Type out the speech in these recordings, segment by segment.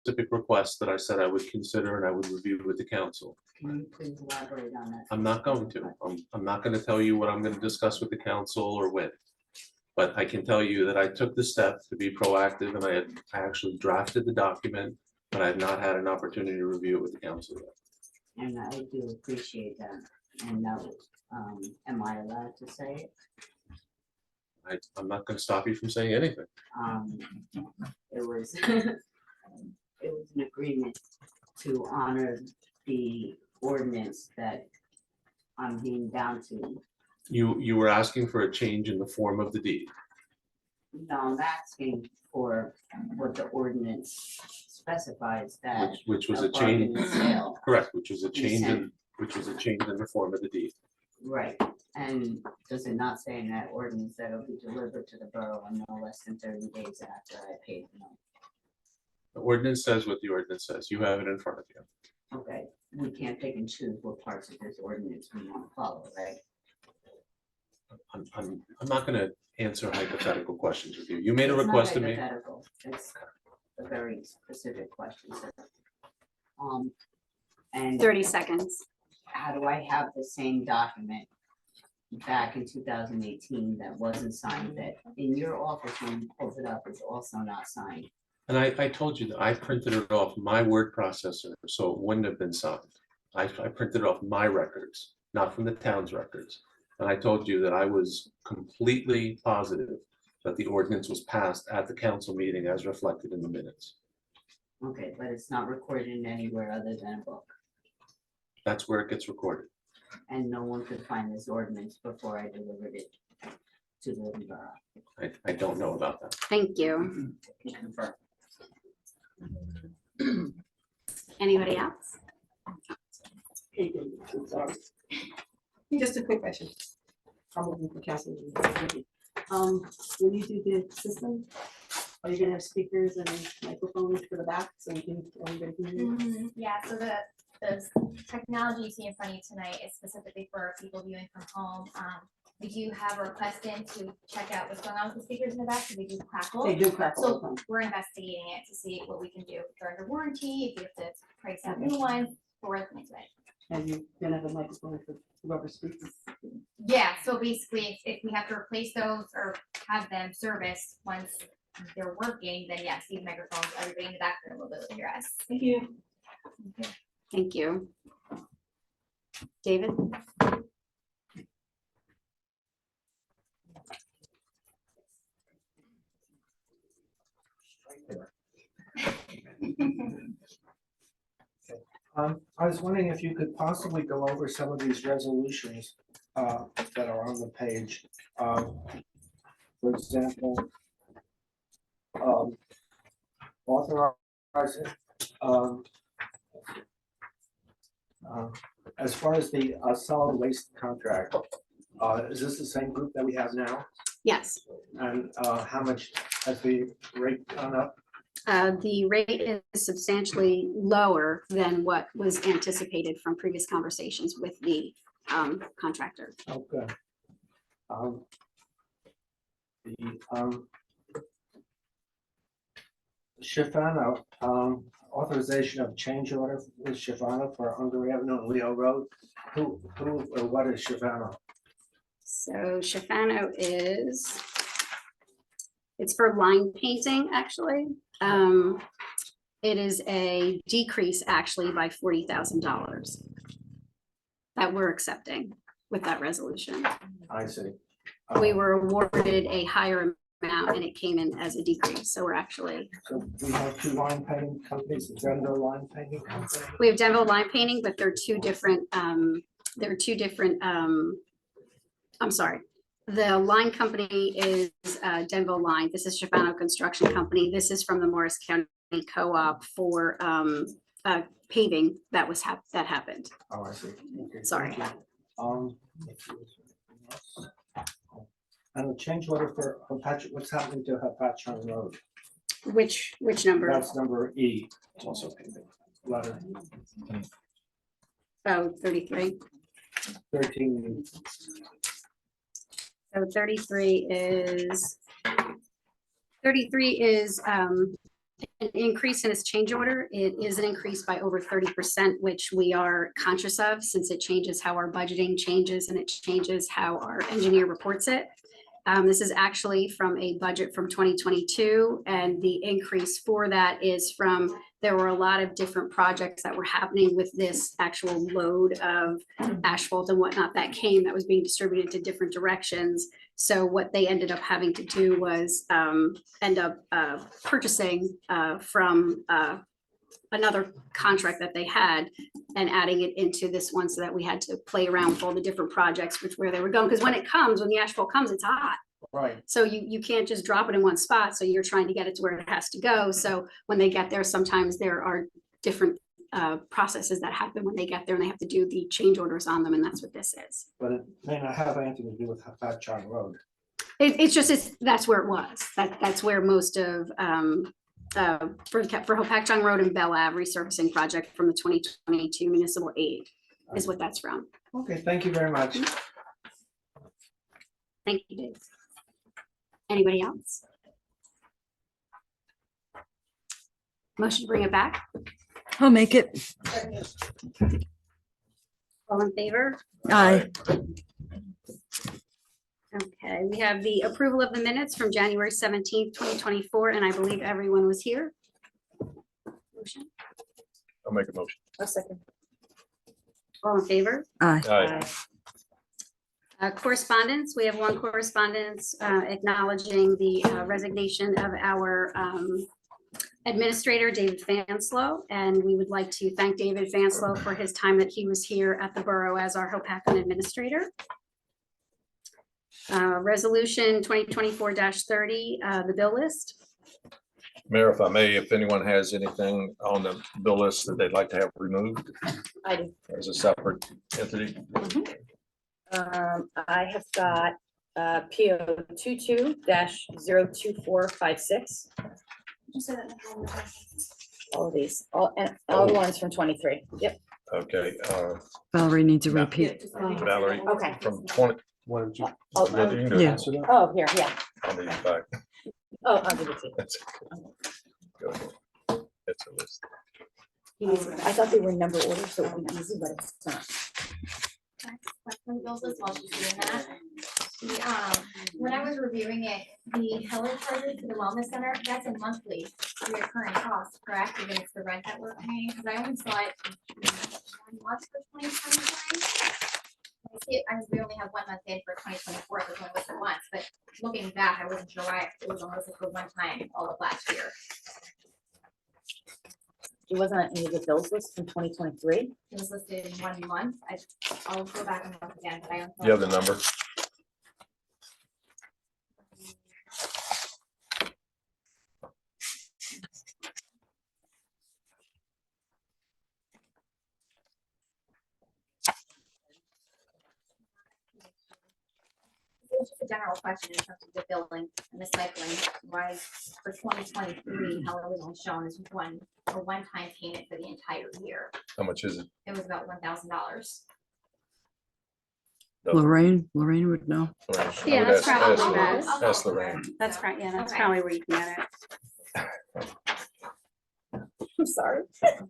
specific request that I said I would consider and I would review with the council. Can you please elaborate on that? I'm not going to. I'm not going to tell you what I'm going to discuss with the council or when. But I can tell you that I took the step to be proactive and I actually drafted the document, but I have not had an opportunity to review it with the council yet. And I do appreciate that. And now, am I allowed to say it? I'm not going to stop you from saying anything. It was, it was an agreement to honor the ordinance that I'm being bound to. You were asking for a change in the form of the deed. No, I'm asking for what the ordinance specifies that. Which was a bargain change, and sale. correct, which was a change in, Consent. which was a change in the form of the deed. Right, and does it not say in that ordinance that it'll be delivered to the borough in no less than 30 days after I paid the note? The ordinance says what the ordinance says. You have it in front of you. Okay, we can't pick and choose what parts of this ordinance we want to follow, right? I'm not gonna answer hypothetical questions with you. You made a It's not request to me. hypothetical, it's a very specific question, sir. And 30 seconds. how do I have the same document back in 2018 that wasn't signed, that in your office when you pulled it up is also not signed? And I told you that I printed it off my word processor, so it wouldn't have been signed. I printed it off my records, not from the town's records. And I told you that I was completely positive that the ordinance was passed at the council meeting as reflected in the minutes. Okay, but it's not recorded in anywhere other than a book, That's where it gets recorded. and no one could find this ordinance before I delivered it to the borough. I don't know about that. Thank you. Confirm. Anybody else? Just a quick question. Probably for Councilman. When you do the system, are you gonna have speakers and microphones for the back so you can, everybody can hear you? Yeah, so the technology you see in front of you tonight is specifically for people viewing from home. We do have a request in to check out what's going on with the speakers in the back, because we do crackle. They do crackle. So we're investigating it to see what we can do. If they're under warranty, if we have to price out new ones, but we're looking into it. And you're gonna have a microphone for whoever speaks. Yeah, so basically, if we have to replace those or have them serviced once they're working, then yes, these microphones, everybody in the back room will be able to hear us. Thank you. Thank you. David? I was wondering if you could possibly go over some of these resolutions that are on the page. For example, authorizing, as far as the solid waste contract, is this the same group that we have now? Yes. And how much has the rate gone up? The rate is substantially lower than what was anticipated from previous conversations with the contractor. Okay. Shifano, authorization of change order with Shifano for Hungary Avenue and Leo Road. Who or what is Shifano? So Shafano is, it's for line painting, actually. It is a decrease actually by $40,000 that we're accepting with that resolution. I see. We were awarded a higher amount and it came in as a decrease, so we're actually, So we have two line painting companies, the Denver Line Painting Company. we have Denville Line Painting, but they're two different, I'm sorry. The line company is Denville Line. This is Shafano Construction Company. This is from the Morris County Co-op for paving that was that happened. Oh, I see. Okay, Sorry. thank you. And a change order for Patch, what's happening to Patchon Road? Which number? That's number E, It's also pending. letter Oh, 33. 13. So 33 is an increase in his change order. It is an increase by over 30%, which we are conscious of since it changes how our budgeting changes and it changes how our engineer reports it. This is actually from a budget from 2022, and the increase for that is from, there were a lot of different projects that were happening with this actual load of asphalt and whatnot that was being distributed to different directions. So what they ended up having to do was end up purchasing from another contract that they had and adding it into this one so that we had to play around with all the different projects with where they were going. Because when the asphalt comes, it's hot. Right. So you can't just drop it in one spot. So you're trying to get it to where it has to go. So when they get there, sometimes there are different processes that happen when they get there and they have to do the change orders on them. And that's what this is. But it may not have anything to do with Fat John Road. That's where it was. That's where most of for Hopatcong Road and Bell Ave resurfacing project from the 2022 municipal aid is what that's from. Okay, thank you very much. Thank you, Dave. Anybody else? Motion to bring it back. I'll make it. All in favor? Aye. Okay, we have the approval of the minutes from January 17th, 2024, and I believe everyone was here. Motion. I'll make a motion. A second. All in favor? Aye. Aye. Correspondence, we have one correspondence acknowledging the resignation of our administrator, David Fanslow, and we would like to thank David Fanslow for his time that he was here at the borough as our Hopatcong administrator. Resolution 2024-30, the bill list. Mayor, if I may, if anyone has anything on the bill list that they'd like to have removed I do. as a separate entity. I have got PO 22-02456. All of these, all the ones from 23. Yep. Okay, Valerie needs a repeat. Valerie, Okay. from 20. Why don't you Oh, Yeah, you can do it. Yeah. answer that? oh, here, yeah. I'll need it back. Oh, I'll give it to you. That's okay. Go ahead. It's a list. I thought they were number order, so it would be easy, but it's not. Question bills as well, she's doing that. When I was reviewing it, the Heller charges to the wellness center, that's a monthly recurring cost, correct? Even it's the rent that we're paying, because I only saw it 1 month for 2023. I see it, we only have 1 month in for 2024, so it's only listed once, but looking back, I wasn't sure why it was only listed for one time all of last year. It wasn't on any of the bills list from 2023. It was listed in 1 month. I'll go back and look again, but I don't. You have the number? It's just a general question in terms of the billing and the cycling, why for 2023, how it was only shown as a one-time payment for the entire year. How much is it? It was about $1,000. Lorraine would know. Lorraine? I Yeah, would that's ask- probably ask- best. Ask Lorraine. That's right, yeah, that's Okay. probably where you can get it. I'm sorry.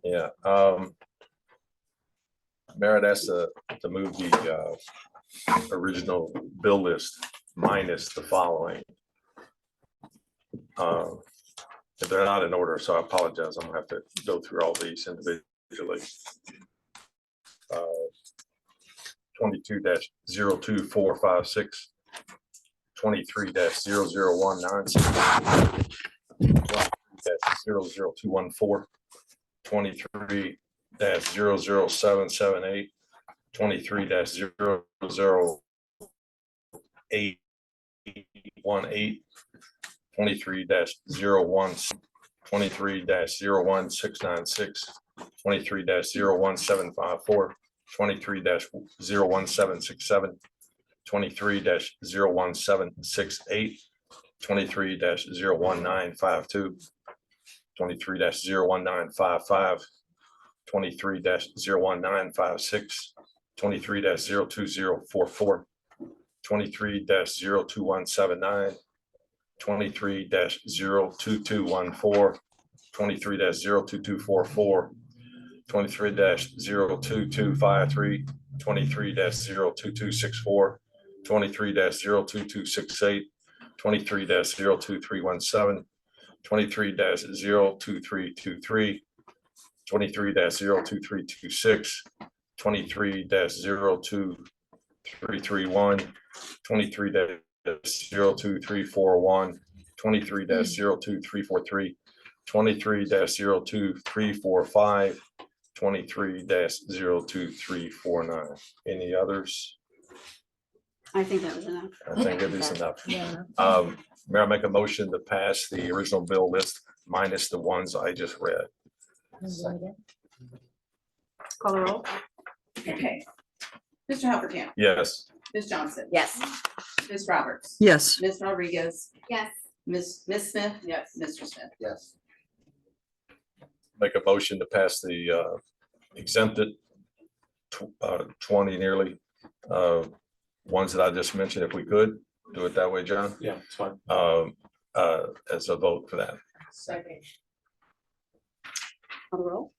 Yeah, Merit asked to move the original bill list minus the following. If they're not in order, so I apologize, I'm gonna have to go through all these individually. 22-02456, 23-00196, 00214, 23-00778, 23-00818, 23-01, 23-01696, 23-01754, 23-01767, 23-01768, 23-01952, 23-01955, 23-01956, 23-02044, 23-02179, 23-02214, 23 02244, 23 02253, 23 02264, 23 02268, 23 02317, 23 02323, 23 02326, 23 02331, 23 02341, 23 02343, 23 02345, 23 02349. Any others? I think that was enough. I think it is enough. Yeah. May I make a motion to pass the original bill list minus the ones I just read? Call the roll. Okay. Mr. Hoppercamp, Yes. Ms. Johnson. Yes. Ms. Roberts. Yes. Ms. Rodriguez, Yes, Ms. Smith. Yes. Mr. Smith. Yes. Make a motion to pass the exempted 20 nearly ones that I just mentioned, if we could do it that way, John, Yeah, it's fine. as a vote for that. Second. Call the roll.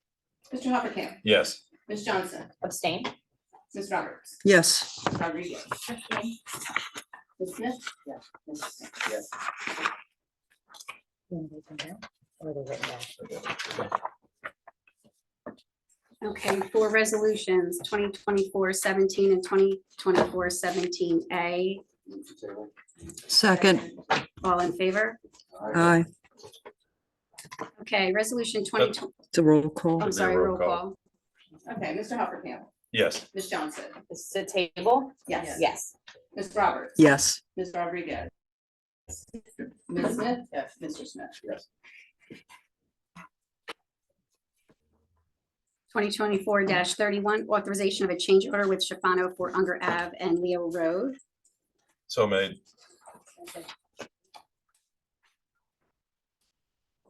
Mr. Hoppercamp, Yes. Ms. Johnson, Abstain? Ms. Roberts, Yes. Ms. Rodriguez, abstain. Ms. Smith. Yes. Mr. Smith. Yes. Okay, for resolutions 2024-17 and 2024-17A, Move to table. Second. all in favor? Aye. Okay, resolution 2020, It's a roll call. I'm Should be a sorry, roll roll call. call. Okay, Mr. Hoppercamp, Yes. Ms. Johnson, This is a table? Yes. Yes. Ms. Roberts. Yes. Ms. Rodriguez. Ms. Smith. Yes. Mr. Smith. Yes. 2024-31, authorization of a change order with Shafano for Unger Ave and Leo Road. So made. Call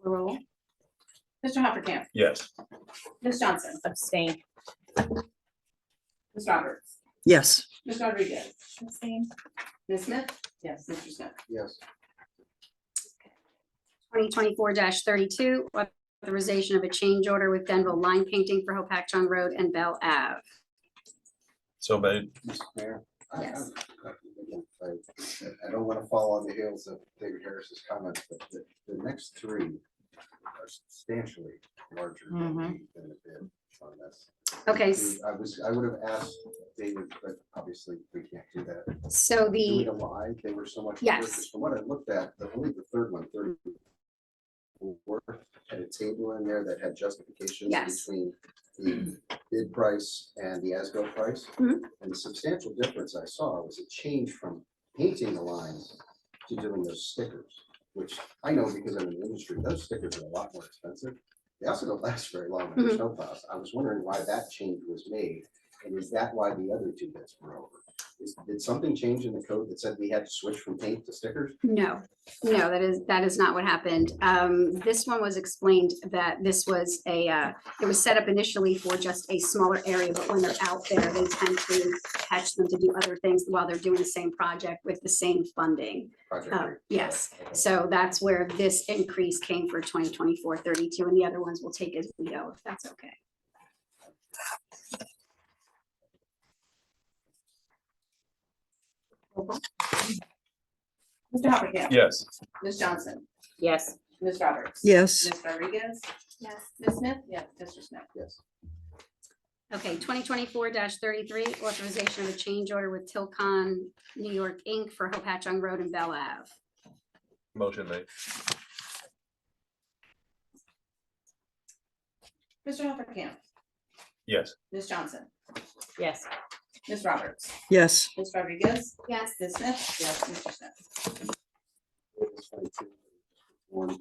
the roll. Mr. Hoppercamp, Yes. Ms. Johnson, Abstain? Ms. Roberts, Yes. Ms. Rodriguez, Abstain. Ms. Smith. Yes. Mr. Smith. Yes. 2024-32, authorization of a change order with Denville Line Painting for Hopatchong Road and Bell Ave. So made. Mr. Mayor. Yes. I don't want to fall on the heels of David Harris's comments, but the next three are substantially larger than the bid on this. Okay, I would have asked David, but obviously we can't do that. so Doing the, a lie, they were so much. Yes. worse. 'Cause from what I looked at, only the third one, 30 worth, had a table in there that had justifications Yes. between the bid price and the as-built price. Mhm. And the substantial difference I saw was a change from painting the lines to doing those stickers, which I know because I'm in the industry, those stickers are a lot more expensive. They also don't last very long on Mhm. snow plows. I was wondering why that change was made, and is that why the other two bids were over? Did something change in the code that said we had to switch from paint to stickers? no, that is not what happened. This one was explained that this was it was set up initially for just a smaller area, but when they're out there, they tend to catch them to do other things while they're doing the same project with the same funding. Project rate? Yes, Okay. so that's where this increase came for 2024-32, and the other ones will take as we go, if that's okay. Mr. Hoppercamp. Yes. Ms. Johnson, Yes. Ms. Roberts. Yes. Ms. Rodriguez, Yes, Ms. Smith. Yes. Mr. Smith. Yes. Okay, 2024-33, authorization of a change order with Tilcon New York, Inc. for Hopatchong Road and Bell Ave. Motion made. Mr. Hoppercamp, Yes. Ms. Johnson, Yes. Ms. Roberts, Yes. Ms. Rodriguez, yes, Ms. Smith. Yes. Mr. Smith. Ordinance 22, One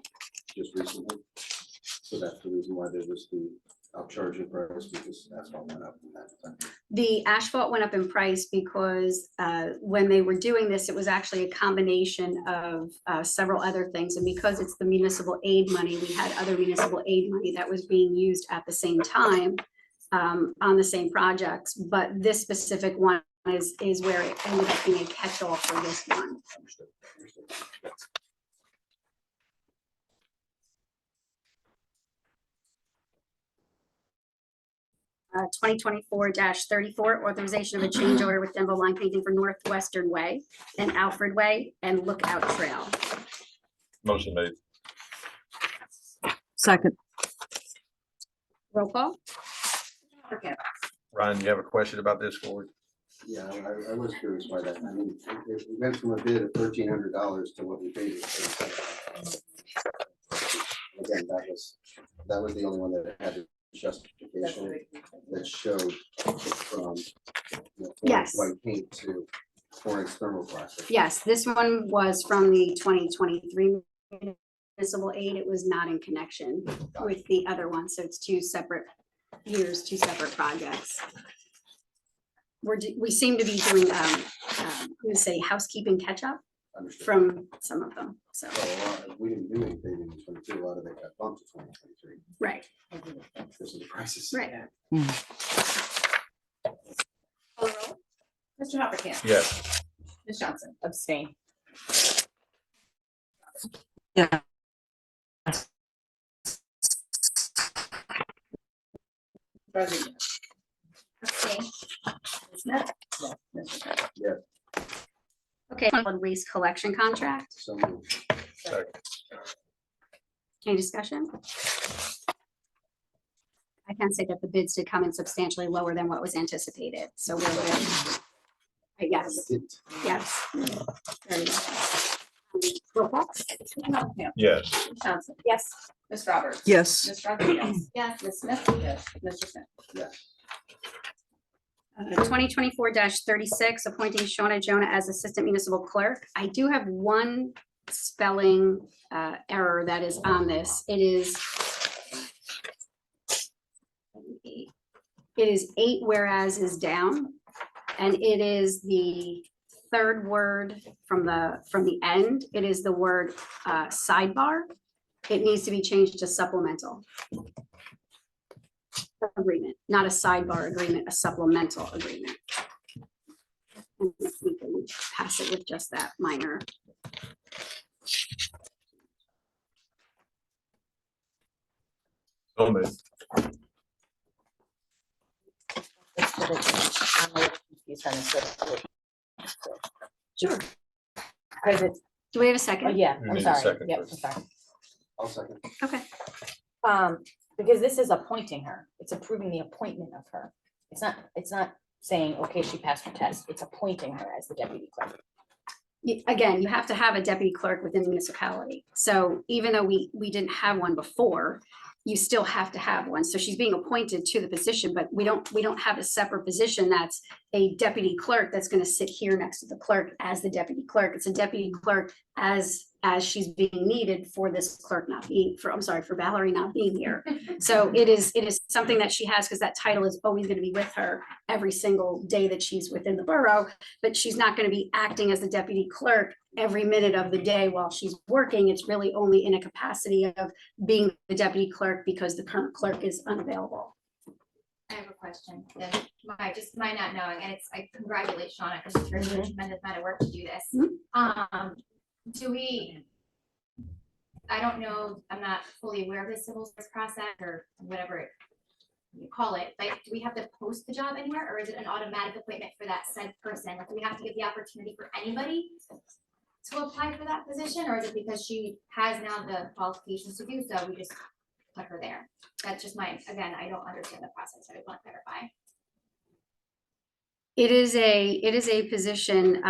just recently. So that's the reason why there was the upcharge in price, because asphalt went up in that time. The asphalt went up in price because when they were doing this, it was actually a combination of several other things. And because it's the municipal aid money, we had other municipal aid money that was being used at the same time on the same projects. But this specific one is where it ended up being a catch-all for this one. Understood. 2024-34, authorization of a change order with Denville Line Painting for Northwestern Way and Alfred Way and Lookout Trail. Motion made. Second. Roll call? Ryan, you have a question about this, Gord? Yeah, I was curious by that. I mean, it went from a bid of $1,300 to what we paid. Again, that was the only one that had the justification that showed from Yes. white paint to orange thermoplastic. Yes, this one was from the 2023 municipal aid. It was not in connection with the other one, so it's two separate years, two separate projects. We seem to be doing, I'm gonna say housekeeping catch-up Understood. from some of them, so, So we didn't do anything in 2022. A lot of it got bumped to 2023 right, because of the prices. right. Call the roll. Mr. Hoppercamp. Yes. Ms. Johnson. Abstain. Yeah. Rodriguez. Abstain. Ms. Smith. Yes. Mr. Smith. Okay, solid waste collection contract, So moved. Second. any discussion? I can say that the bids did come in substantially lower than what was anticipated, so we're good. Yes, yes. Very good. Roll call? Mr. Hoppercamp. Yes. Ms. Johnson. Yes. Ms. Roberts. Yes. Ms. Rodriguez. Yes. Ms. Smith. Yes. Mr. Smith. Yes. 2024-36, appointing Shauna Jonah as Assistant Municipal Clerk. I do have one spelling error that is on this. It is 8 whereas is down, and it is the third word from the end. It is the word sidebar. It needs to be changed to supplemental agreement, not a sidebar agreement, a supplemental agreement. And if we can pass it with just that minor. So moved. Sure. Because it's, Do we have a oh, second? yeah, You I'm need a sorry. second Yep, first. I'm sorry. I'll second. Okay. Because this is appointing her. It's approving the appointment of her. It's not saying, okay, she passed her test. It's appointing her as the deputy clerk. Again, you have to have a deputy clerk within the municipality. So even though we didn't have one before, you still have to have one. So she's being appointed to the position, but we don't have a separate position that's a deputy clerk that's going to sit here next to the clerk as the deputy clerk. It's a deputy clerk as she's being needed for this clerk not being, for Valerie not being here. So it is something that she has because that title is always going to be with her every single day that she's within the borough, but she's not going to be acting as the deputy clerk every minute of the day while she's working. It's really only in a capacity of being the deputy clerk because the current clerk is unavailable. I have a question, then my not knowing, and I congratulate Shauna because it's really a tremendous amount of work to do this. Do we, I don't know, I'm not fully aware of the civil service process or whatever you call it, like, do we have to post the job anywhere, or is it an automatic appointment for that said person? Like, do we have to give the opportunity for anybody to apply for that position, or is it because she has now the qualifications to do so, we just put her there? That's just again, I don't understand the process, so I want to clarify. It is a position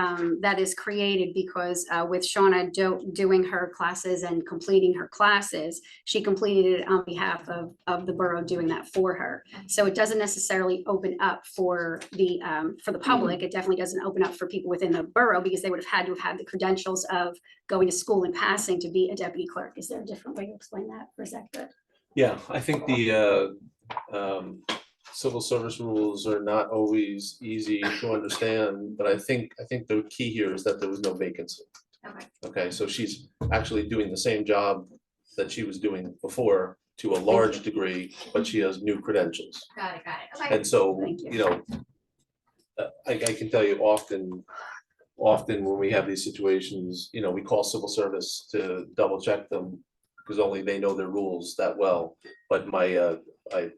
that is created because with Shauna doing her classes and completing her classes, she completed it on behalf of the borough doing that for her. So it doesn't necessarily open up for the public. It definitely doesn't open up for people within the borough because they would have had to have had the credentials of going to school and passing to be a deputy clerk. Is there a different way to explain that, or is that good? Yeah, I think the civil service rules are not always easy to understand, but I think the key here is that there was no vacancy. Okay. Okay, so she's actually doing the same job that she was doing before to a large degree, but she has new credentials. Got it, okay. And so, Thank you. you know, I can tell you often when we have these situations, you know, we call civil service to double check them. because only they know their rules that well. But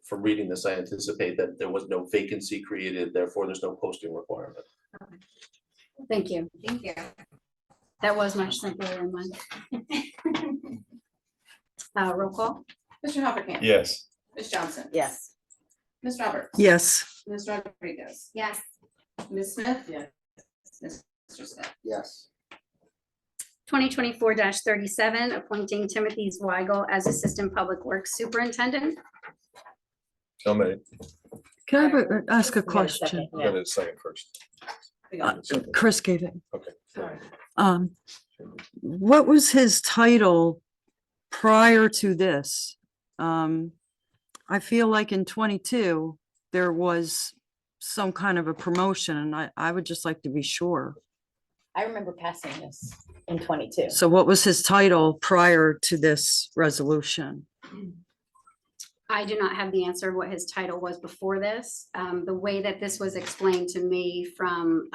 from reading this, I anticipate that there was no vacancy created, therefore there's no posting requirement. Thank you. Thank you. That was much simpler than mine. Roll call? Mr. Hoppercamp? Yes. Ms. Johnson? Yes. Ms. Roberts? Yes. Ms. Rodriguez? Yes, Ms. Smith? Yes. Mr. Smith? Yes. 2024-37, appointing Timothy Zweigel as Assistant Public Works Superintendent. So many. Can I ask a We got a second, question? We yeah. got a second first. Chris gave it. Okay. Um, what was his title prior to this? I feel like in 22, there was some kind of a promotion and I would just like to be sure. I remember passing this in 22. So what was his title prior to this resolution? I do not have the answer of what his title was before this. The way that this was explained to me from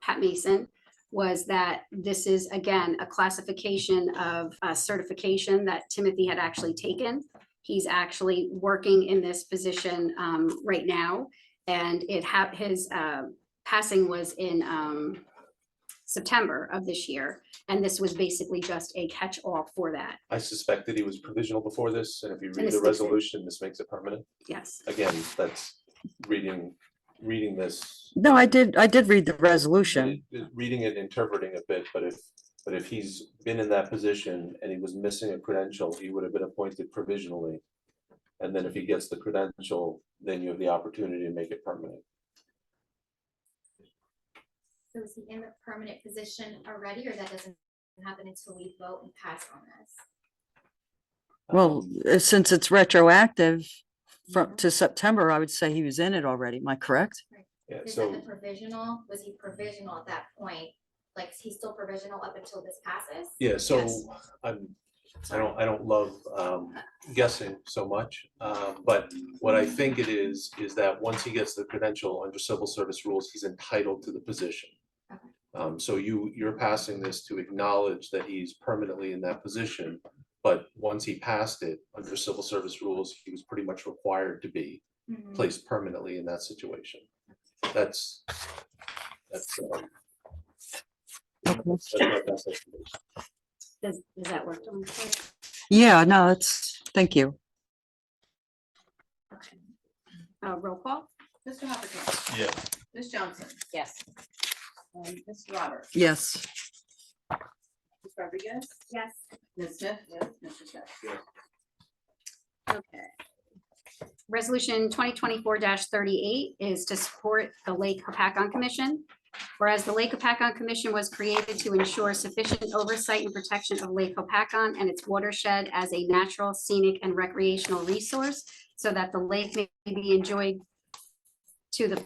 Pat Mason was that this is, again, a classification of a certification that Timothy had actually taken. He's actually working in this position right now, and his passing was in September of this year, and this was basically just a catch-all for that. I suspected he was provisional before this, and if you read it the sticks in. resolution, this makes it permanent. Yes. Again, that's reading this. No, I did read the resolution. Reading it, interpreting a bit, but if he's been in that position and he was missing a credential, he would have been appointed provisionally. And then if he gets the credential, then you have the opportunity to make it permanent. so is he in the permanent position already, or that doesn't happen until we vote and pass on this? Well, since it's retroactive to September, I would say he was in it already. Am I correct? Yeah, Is so that the provisional, was he provisional at that point? Like, he's still provisional up until this passes? yeah, so Yes. I don't love guessing so much, but what I think it is that once he gets the credential under civil service rules, he's entitled to the position. So you're passing this to acknowledge that he's permanently in that position, but once he passed it under civil service rules, he was pretty much required to be Mhm. placed permanently in that situation. That's my best estimation. Does that work? Dawn? Yeah, no, thank you. Okay. Roll call? Mr. Hoppercamp? Yeah. Ms. Johnson? Yes. Ms. Roberts? Yes. Ms. Rodriguez? Yes, Ms. Smith? Yes. Mr. Smith? Okay. Resolution 2024-38 is to support the Lake Hopatcong Commission. Whereas the Lake Hopatcong Commission was created to ensure sufficient oversight and protection of Lake Hopatcong and its watershed as a natural, scenic, and recreational resource, so that the lake may be enjoyed to the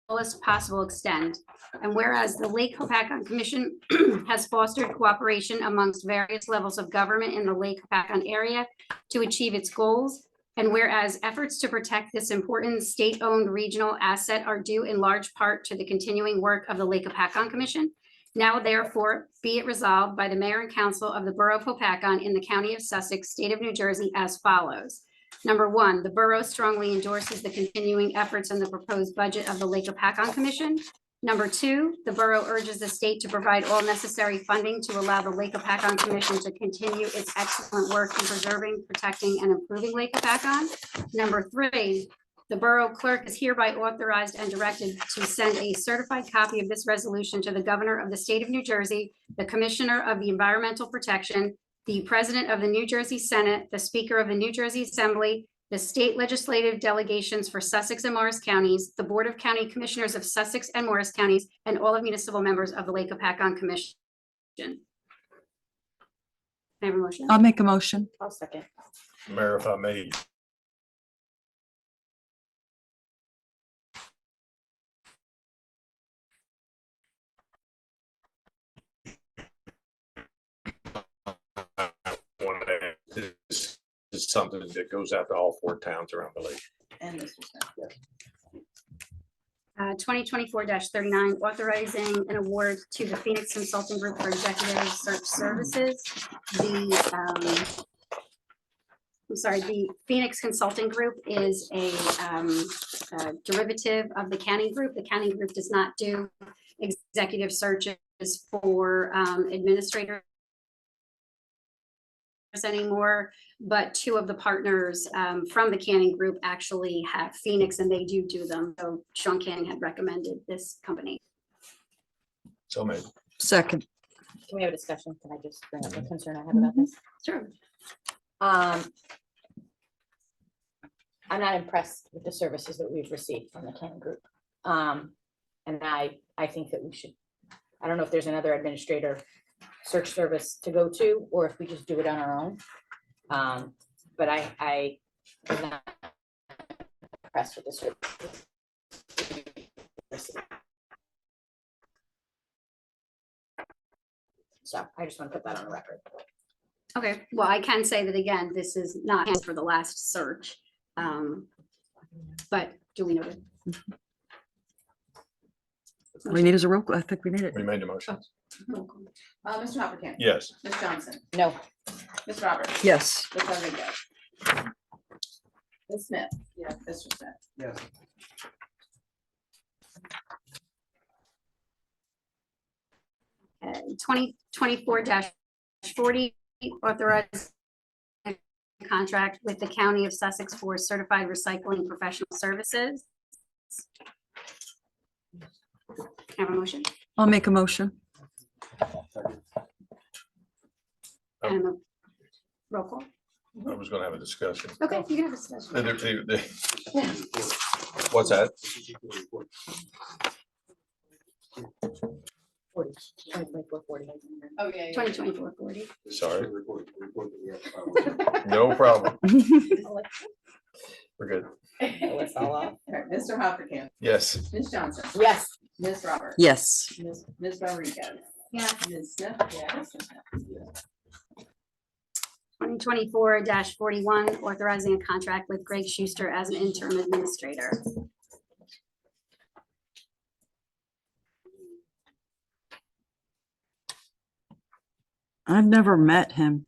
fullest possible extent. And whereas the Lake Hopatcong Commission has fostered cooperation amongst various levels of government in the Lake Hopatcong area to achieve its goals, and whereas efforts to protect this important state-owned regional asset are due in large part to the continuing work of the Lake Hopatcong Commission, now therefore be it resolved by the Mayor and Council of the Borough of Hopatcong in the County of Sussex, State of New Jersey as follows. Number one, the borough strongly endorses the continuing efforts in the proposed budget of the Lake Hopatcong Commission. Number two, the borough urges the state to provide all necessary funding to allow the Lake Hopatcong Commission to continue its excellent work in preserving, protecting, and improving Lake Hopatcong. Number three, the borough clerk is hereby authorized and directed to send a certified copy of this resolution to the governor of the state of New Jersey, the commissioner of the environmental protection, the president of the New Jersey Senate, the speaker of the New Jersey Assembly, the state legislative delegations for Sussex and Morris counties, the Board of County Commissioners of Sussex and Morris counties, and all of municipal members of the Lake Hopatcong Commission. May I have a motion? I'll make a motion. I'll second. Mayor, if I may, this is something that goes out to all four towns around the lake. And Mr. Smith? 2024-39, authorizing an award to the Phoenix Consulting Group for Executive Search Services. The Phoenix Consulting Group is a derivative of the Canning Group. The Canning Group does not do executive searches for administrators anymore, but two of the partners from the Canning Group actually have Phoenix, and they do them. So Sean Canning had recommended this company. So made. Second. Can we have a discussion? Can I just bring up a concern I have about this? Sure. I'm not impressed with the services that we've received from the Cannon Group. And I think that we should, I don't know if there's another administrator search service to go to, or if we just do it on our own. But I am not impressed with the service. So I just want to put that on the record. Okay, well, I can say that again, this is not for the last search. But do we know? We need is a roll, I think we need it. We made the motion. Mr. Hoppercamp? Yes. Ms. Johnson? No, Ms. Roberts? Yes. Ms. Rodriguez? Ms. Smith? Yes. Mr. Smith? Yes. Okay, 2024-40, authorized contract with the County of Sussex for certified recycling professional services. Can I have a motion? I'll make a motion. And a roll call. I was gonna have a discussion. Okay, you can have a discussion. What's that? 40, 2024, 40. Oh, yeah. 2024-40. Sorry, Report that we have to file. no problem. We're good. Let's all off. Mr. Hoppercamp? Yes. Ms. Johnson? Yes, Ms. Roberts? Yes. Ms. Rodriguez? Yeah, Ms. Smith? Yes. Mr. Smith? 2024-41, authorizing a contract with Greg Schuster as an interim administrator. I've never met him.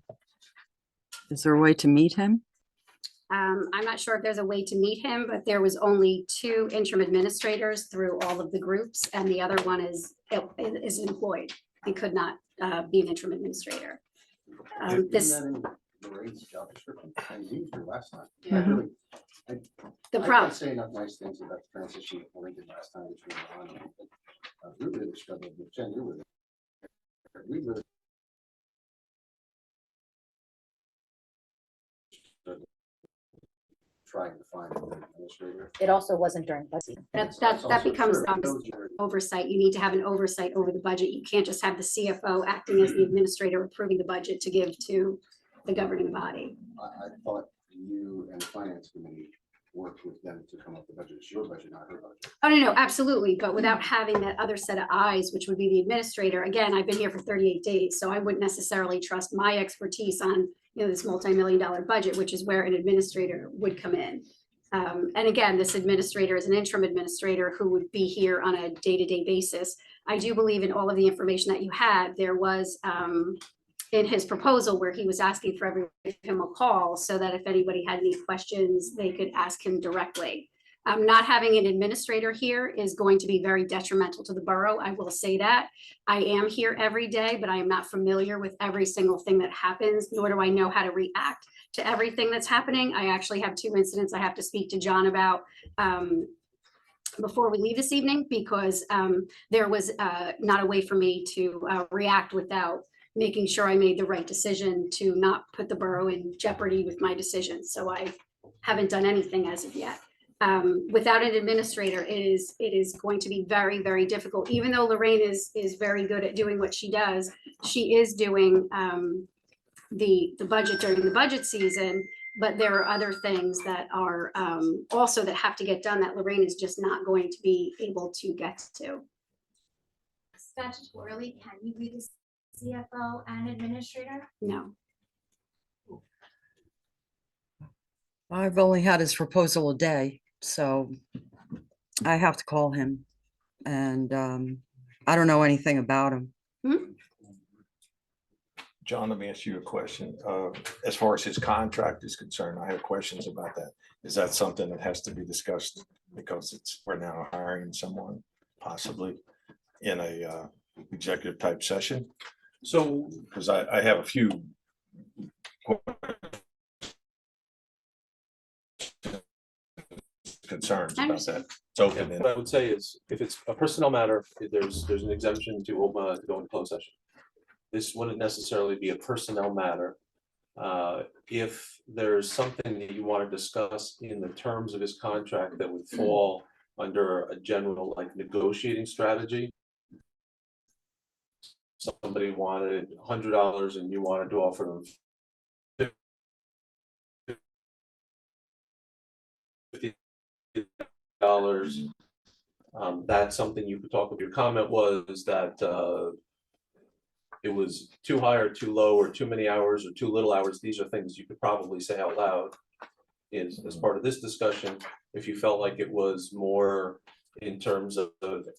Is there a way to meet him? I'm not sure if there's a way to meet him, but there was only 2 interim administrators through all of the groups, and the other one is employed and could not be an interim administrator. This, Isn't that in Lorraine's job description? I used her last time. I Mhm. really- the I problem, can't say enough nice things about the transition that Lorraine did last time. Which was on. We really struggled with Jen, you were there. We really. struggled Trying to find an administrator. it also wasn't during budget. that That's becomes also true. Those are- oversight. You need to have an oversight over the budget. You can't just have the CFO acting as the administrator approving the budget to give to the governing body. I thought you and the finance committee worked with them to come up with the budget. It's your budget, not her budget. Oh, no, absolutely. But without having that other set of eyes, which would be the administrator, again, I've been here for 38 days, so I wouldn't necessarily trust my expertise on, this multi-million-dollar budget, which is where an administrator would come in. And again, this administrator is an interim administrator who would be here on a day-to-day basis. I do believe in all of the information that you had. There was in his proposal where he was asking for everyone to give him a call so that if anybody had any questions, they could ask him directly. Not having an administrator here is going to be very detrimental to the borough. I will say that. I am here every day, but I am not familiar with every single thing that happens, nor do I know how to react to everything that's happening. I actually have 2 incidents I have to speak to John about before we leave this evening, because there was not a way for me to react without making sure I made the right decision to not put the borough in jeopardy with my decisions. So I haven't done anything as of yet. Without an administrator, it is going to be very, very difficult. Even though Lorraine is very good at doing what she does, she is doing the budget during the budget season, but there are other things that are also that have to get done that Lorraine is just not going to be able to get to. statutorily, can you be the CFO and administrator? No. I've only had his proposal a day, so I have to call him. And I don't know anything about him. John, let me ask you a question. As far as his contract is concerned, I have questions about that. Is that something that has to be discussed? Because we're now hiring someone possibly in a executive type session? So Because I have a few concerns I about understand. that. It's open. what I would say is, if it's a personnel matter, there's an exemption to go into closed session. This wouldn't necessarily be a personnel matter. If there's something that you want to discuss in the terms of his contract that would fall under a general like negotiating strategy. Somebody wanted $100 and you wanted to offer them $50. That's something you could talk about. Your comment was that it was too high or too low, or too many hours or too little hours. These are things you could probably say out loud as part of this discussion. If you felt like it was more in terms of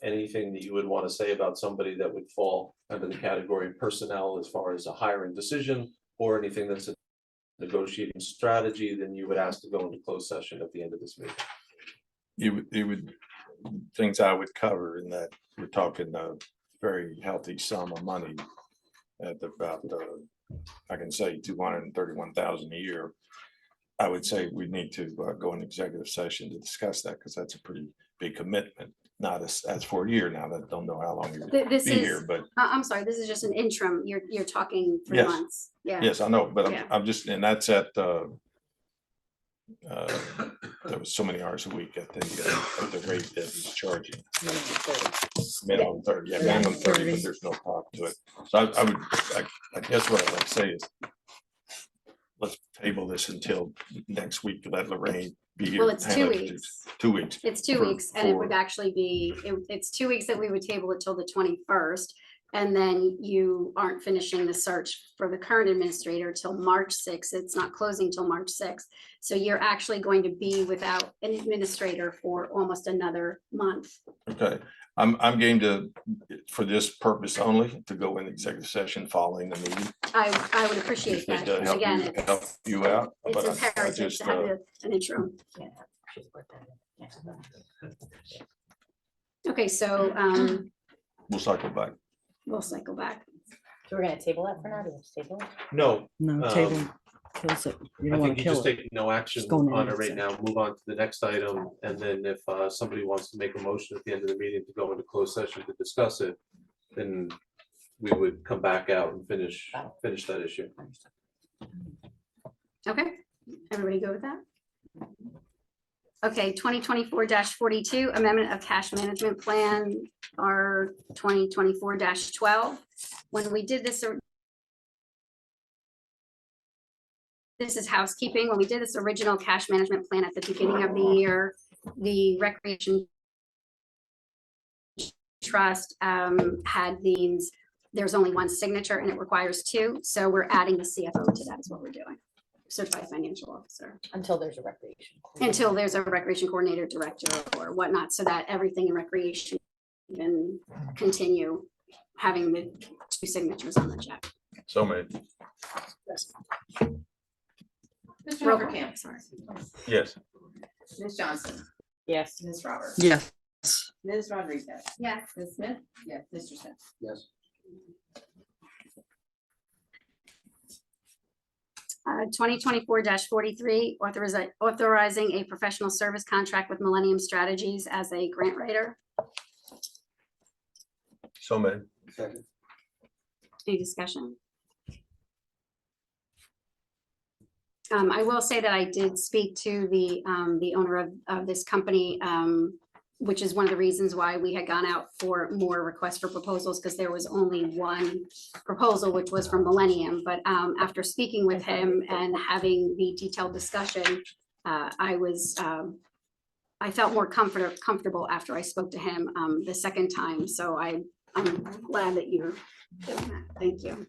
anything that you would want to say about somebody that would fall under the category of personnel as far as a hiring decision, or anything that's a negotiating strategy, then you would ask to go into closed session at the end of this meeting. It would, things I would cover in that, we're talking a very healthy sum of money at about, I can say 231,000 a year. I would say we need to go in executive session to discuss that, because that's a pretty big commitment. Not as for a year now, that don't know how long you're gonna This be here, is, but I'm sorry, this is just an interim. You're talking 3 Yes. months. Yeah. yes, I know, but Yeah. I'm just, and that's at there was so many hours a week at the rate that he's charging. Minimum 30, yeah, minimum 30, but there's no top to it. So I guess what I'd like to say is, let's table this until next week, let Lorraine be here. Well, it's 2 handle it. weeks. 2 weeks. It's 2 for- weeks, and it would for- actually be, it's 2 weeks that we would table it till the 21st. And then you aren't finishing the search for the current administrator till March 6th. It's not closing till March 6th. So you're actually going to be without an administrator for almost another month. Okay, I'm game to, for this purpose only, to go in executive session following the meeting. I would appreciate that. To help Again, you, help you out. it's but I imperative just, to have an interim. Okay, so We'll cycle back. we'll cycle back. So we're gonna table that for now, do we just table it? No, No, table kills it. You I don't want think to you just kill it. take no action Just go into on it exec. right now, move on to the next item, and then if somebody wants to make a motion at the end of the meeting to go into closed session to discuss it, then we would come back out and finish that issue. Okay, everybody go with that? Okay, 2024-42, amendment of cash management plan, or 2024-12. When we did this, this is housekeeping. When we did this original cash management plan at the beginning of the year, the Recreation Trust had these, there's only one signature and it requires 2. So we're adding the CFO to that is what we're doing. Certified financial officer, Until there's a recreation. until there's a recreation coordinator, director or whatnot, so that everything in recreation can continue having the 2 signatures on the check. So many, Mr. Roll Hoppercamp, call, sorry. yes. Ms. Johnson, Yes. Ms. Roberts. Yes. Ms. Rodriguez. Yes. Ms. Smith. Yes. Mr. Smith. Yes. 2024-43, authorizing a professional service contract with Millennium Strategies as a grant writer. So many. Second. Any discussion? I will say that I did speak to the owner of this company, which is one of the reasons why we had gone out for more requests for proposals, because there was only one proposal, which was from Millennium. But after speaking with him and having the detailed discussion, I felt more comfortable after I spoke to him the second time. So I'm glad that you're doing that. Thank you.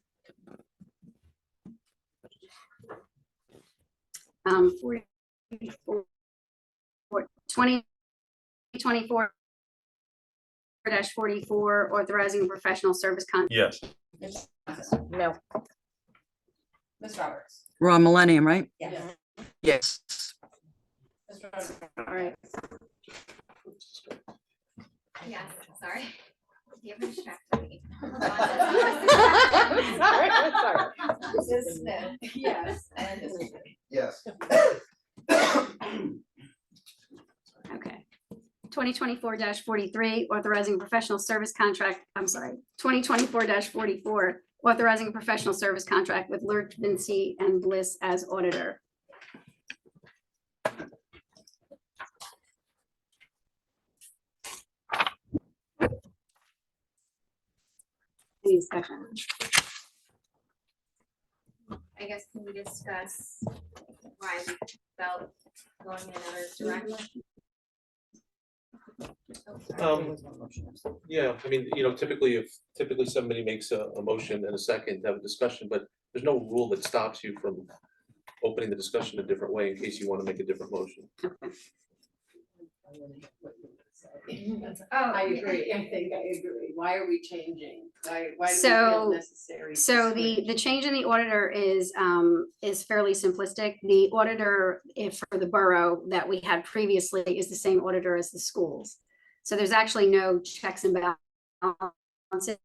2024 44, authorizing a professional service contract. Yes. Ms. Johnson, No. Ms. Roberts. We're on Millennium, right? Yes. Yes. Mr. Rodriguez. All right. Yes, sorry. You have distracted me. Sorry. Ms. Smith, yes, and Mr. Smith. Yes. Okay. 2024-43, authorizing a professional service contract, I'm sorry, 2024-44, authorizing a professional service contract with Lurch, Vinci, and Bliss as auditor. Any discussion? I guess can we discuss why we felt going in another direction? Oh, sorry. Yeah, I mean, typically somebody makes a motion and a second to have a discussion, but there's no rule that stops you from opening the discussion a different way in case you want to make a different motion. Oh, I yeah. agree, I think I agree. Why are we changing? Why do we So- feel necessary? to So switch? the change in the auditor is fairly simplistic. The auditor, if for the borough that we had previously, is the same auditor as the schools. So there's actually no checks and balances.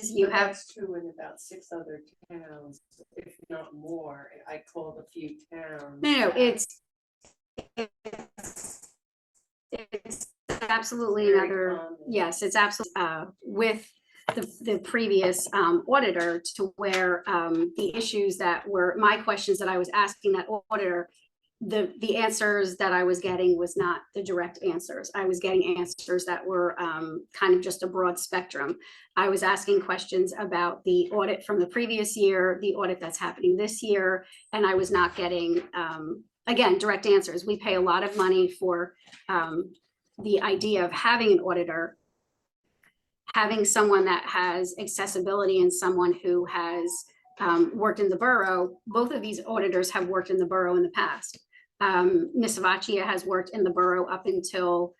You But have, That's true in about 6 other towns, if not more. I called a few towns. no, that- it's absolutely Very another, common. yes, it's absolutely, with the previous auditor, to where the issues that were, my questions that I was asking that auditor, the answers that I was getting was not the direct answers. I was getting answers that were kind of just a broad spectrum. I was asking questions about the audit from the previous year, the audit that's happening this year, and I was not getting, again, direct answers. We pay a lot of money for the idea of having an auditor, having someone that has accessibility and someone who has worked in the borough. Both of these auditors have worked in the borough in the past. Ms. Savaccia has worked in the borough up until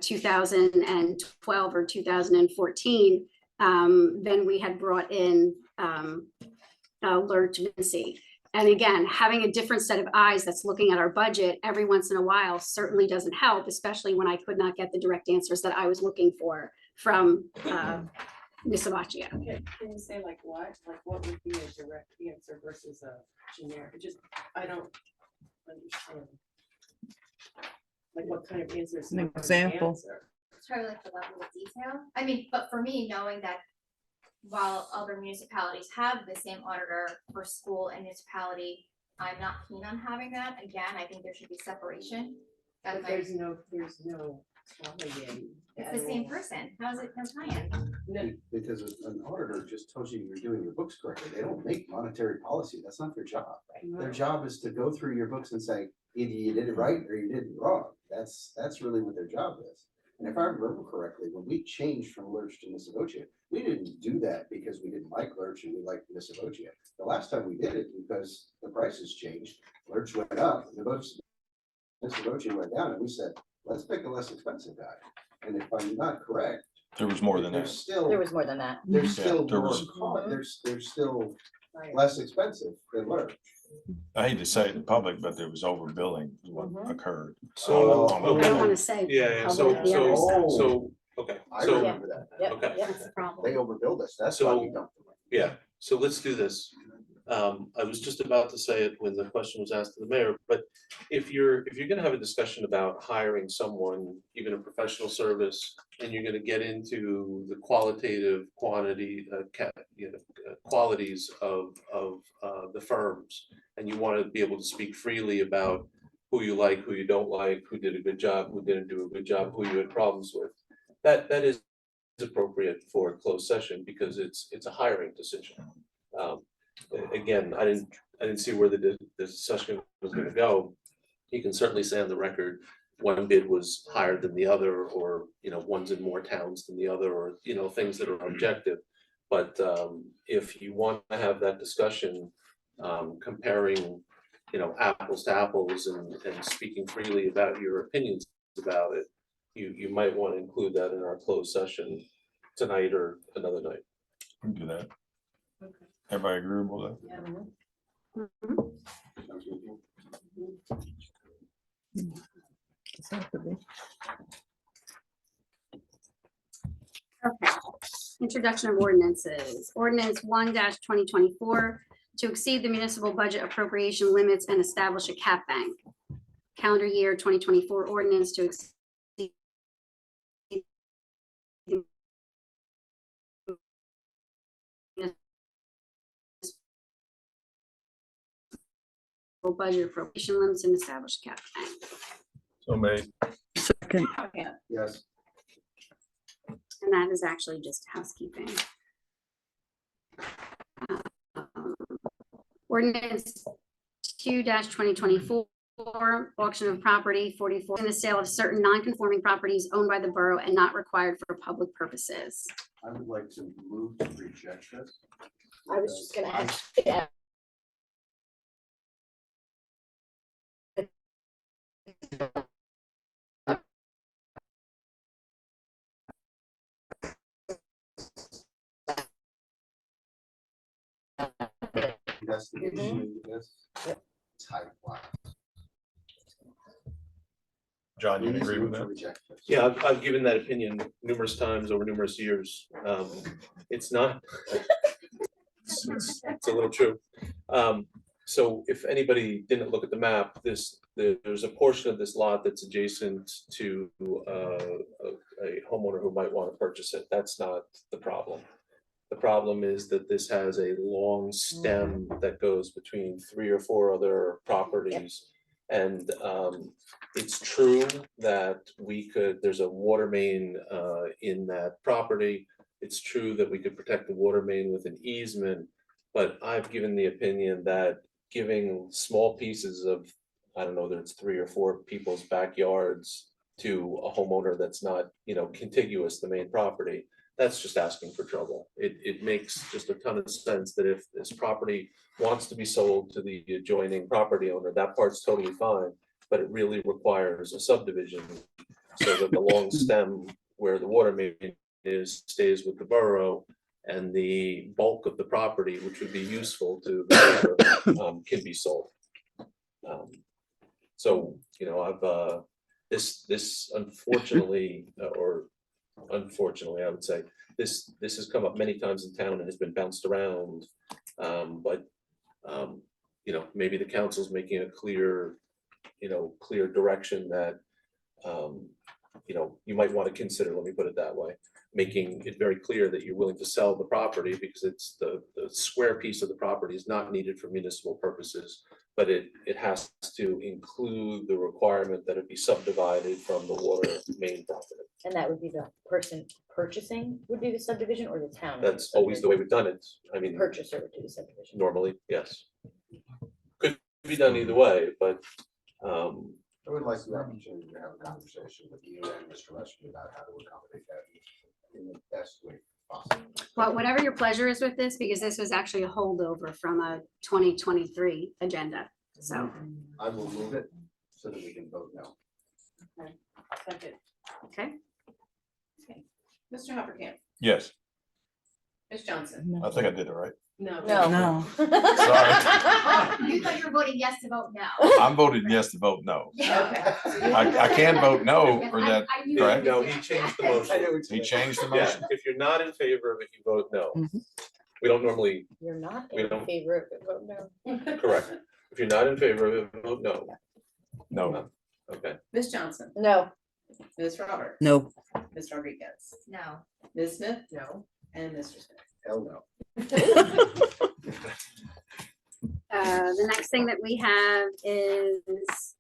2012 or 2014. Then we had brought in Lurch Vinci. And again, having a different set of eyes that's looking at our budget every once in a while certainly doesn't help, especially when I could not get the direct answers that I was looking for from Ms. Savaccia. Can you say like what would be a direct answer versus a generic? I don't understand. Like what kind of answers? An example. It's probably like the level of detail. I mean, but for me, knowing that while other municipalities have the same auditor for school and municipality, I'm not keen on having that. Again, I think there should be separation. That's But my, there's no tie-in it's at the same all. person. How's it, no tie-in? No, Because an auditor just tells you you're doing your books correctly. They don't make monetary policy. That's not their job. Their no. job is to go through your books and say, either you did it right or you did it wrong. That's really what their job is. And if I remember correctly, when we changed from Lurch to Ms. Savaccia, we didn't do that because we didn't like Lurch and we liked Ms. Savaccia. The last time we did it, because the prices changed, Lurch went up, and the books, Ms. Savaccia went down, and we said, let's pick a less expensive guy. And if I'm not correct, There was more than there's that. still, There was more than that. there's Yeah, still there more, was- there's still Right. less expensive than Lurch. I hate to say it in public, but there was overbilling is what Mhm. occurred. So, I don't want to say. yeah, I'll so, look at the other so, stuff. so, okay, I so, remember that. Yep, Okay. yep. That's the problem. They overbilled us. That's why we So- dumped them. yeah, so let's do this. I was just about to say it when the question was asked to the mayor, but if you're gonna have a discussion about hiring someone, even a professional service, and you're gonna get into the qualitative quantity, qualities of the firms, and you wanna be able to speak freely about who you like, who you don't like, who did a good job, who didn't do a good job, who you had problems with, that is appropriate for a closed session because it's a hiring decision. Again, I didn't see where the discussion was gonna go. You can certainly say on the record, one bid was higher than the other, or, one's in more towns than the other, or, things that are objective. But if you want to have that discussion, comparing, apples to apples and speaking freely about your opinions about it, you might want to include that in our closed session tonight or another night. We can do that. Everybody agreeable with that? Sounds good. Okay. Introduction of ordinances. Ordinance 1-2024 to exceed the municipal budget appropriation limits and establish a cap bank. Calendar year 2024 ordinance to exceed budget appropriation limits and establish a cap bank. So made. Second, Yes. And that is actually just housekeeping. Ordinance 2-2024, auction of property 44, and the sale of certain non-conforming properties owned by the borough and not required for public purposes. I would like to move to reject this. I was just gonna ask. Yeah. Investigation into this. Type one. John, you Please agree with move to that? reject this. Yeah, I've given that opinion numerous times over numerous years. It's not. It's a little true. So if anybody didn't look at the map, there's a portion of this lot that's adjacent to a homeowner who might want to purchase it. That's not the problem. The problem is that this has a long stem that goes between 3 or 4 other properties. And it's true that there's a water main in that property. It's true that we could protect the water main with an easement, but I've given the opinion that giving small pieces of, I don't know, whether it's 3 or 4 people's backyards to a homeowner that's not, contiguous to the main property, that's just asking for trouble. It makes just a ton of sense that if this property wants to be sold to the adjoining property owner, that part's totally fine, but it really requires a subdivision so that the long stem where the water main is stays with the borough, and the bulk of the property, which would be useful to the neighbor, can be sold. So, I've this unfortunately, or unfortunately, I would say, this has come up many times in town and has been bounced around. But maybe the council's making a clear direction that you might want to consider, let me put it that way, making it very clear that you're willing to sell the property because it's the square piece of the property is not needed for municipal purposes, but it has to include the requirement that it be subdivided from the water main property. And that would be the person purchasing would do the subdivision, or the town? would do That's always the way we've done it. I The mean, purchaser would do the subdivision. normally, yes. Could be done either way, but I would like the opportunity to have a conversation with you and Mr. Leshman about how to accommodate that in the best way possible. Well, whatever your pleasure is with this, because this was actually a holdover from a 2023 agenda. So, I will move it so that we can vote no. Second. okay. Mr. Hoppercamp, Yes, Ms. Johnson. I think I did it right. No. no. Sorry. You thought you were voting yes to vote no. I'm voting yes to vote no. Okay. I can vote no, Yes, or I- that, I knew correct? it no, was he yes. changed the motion. he changed the Yeah, motion. if you're not in favor of it, you vote no. Mhm. We don't normally, You're not We in don't- favor of it, vote no. correct. If you're not in favor of it, vote no. No, Okay. Ms. Johnson, No, Ms. Roberts. No, Ms. Rodriguez, No. Ms. Smith, no, and Mr. Smith. Hell no. The next thing that we have is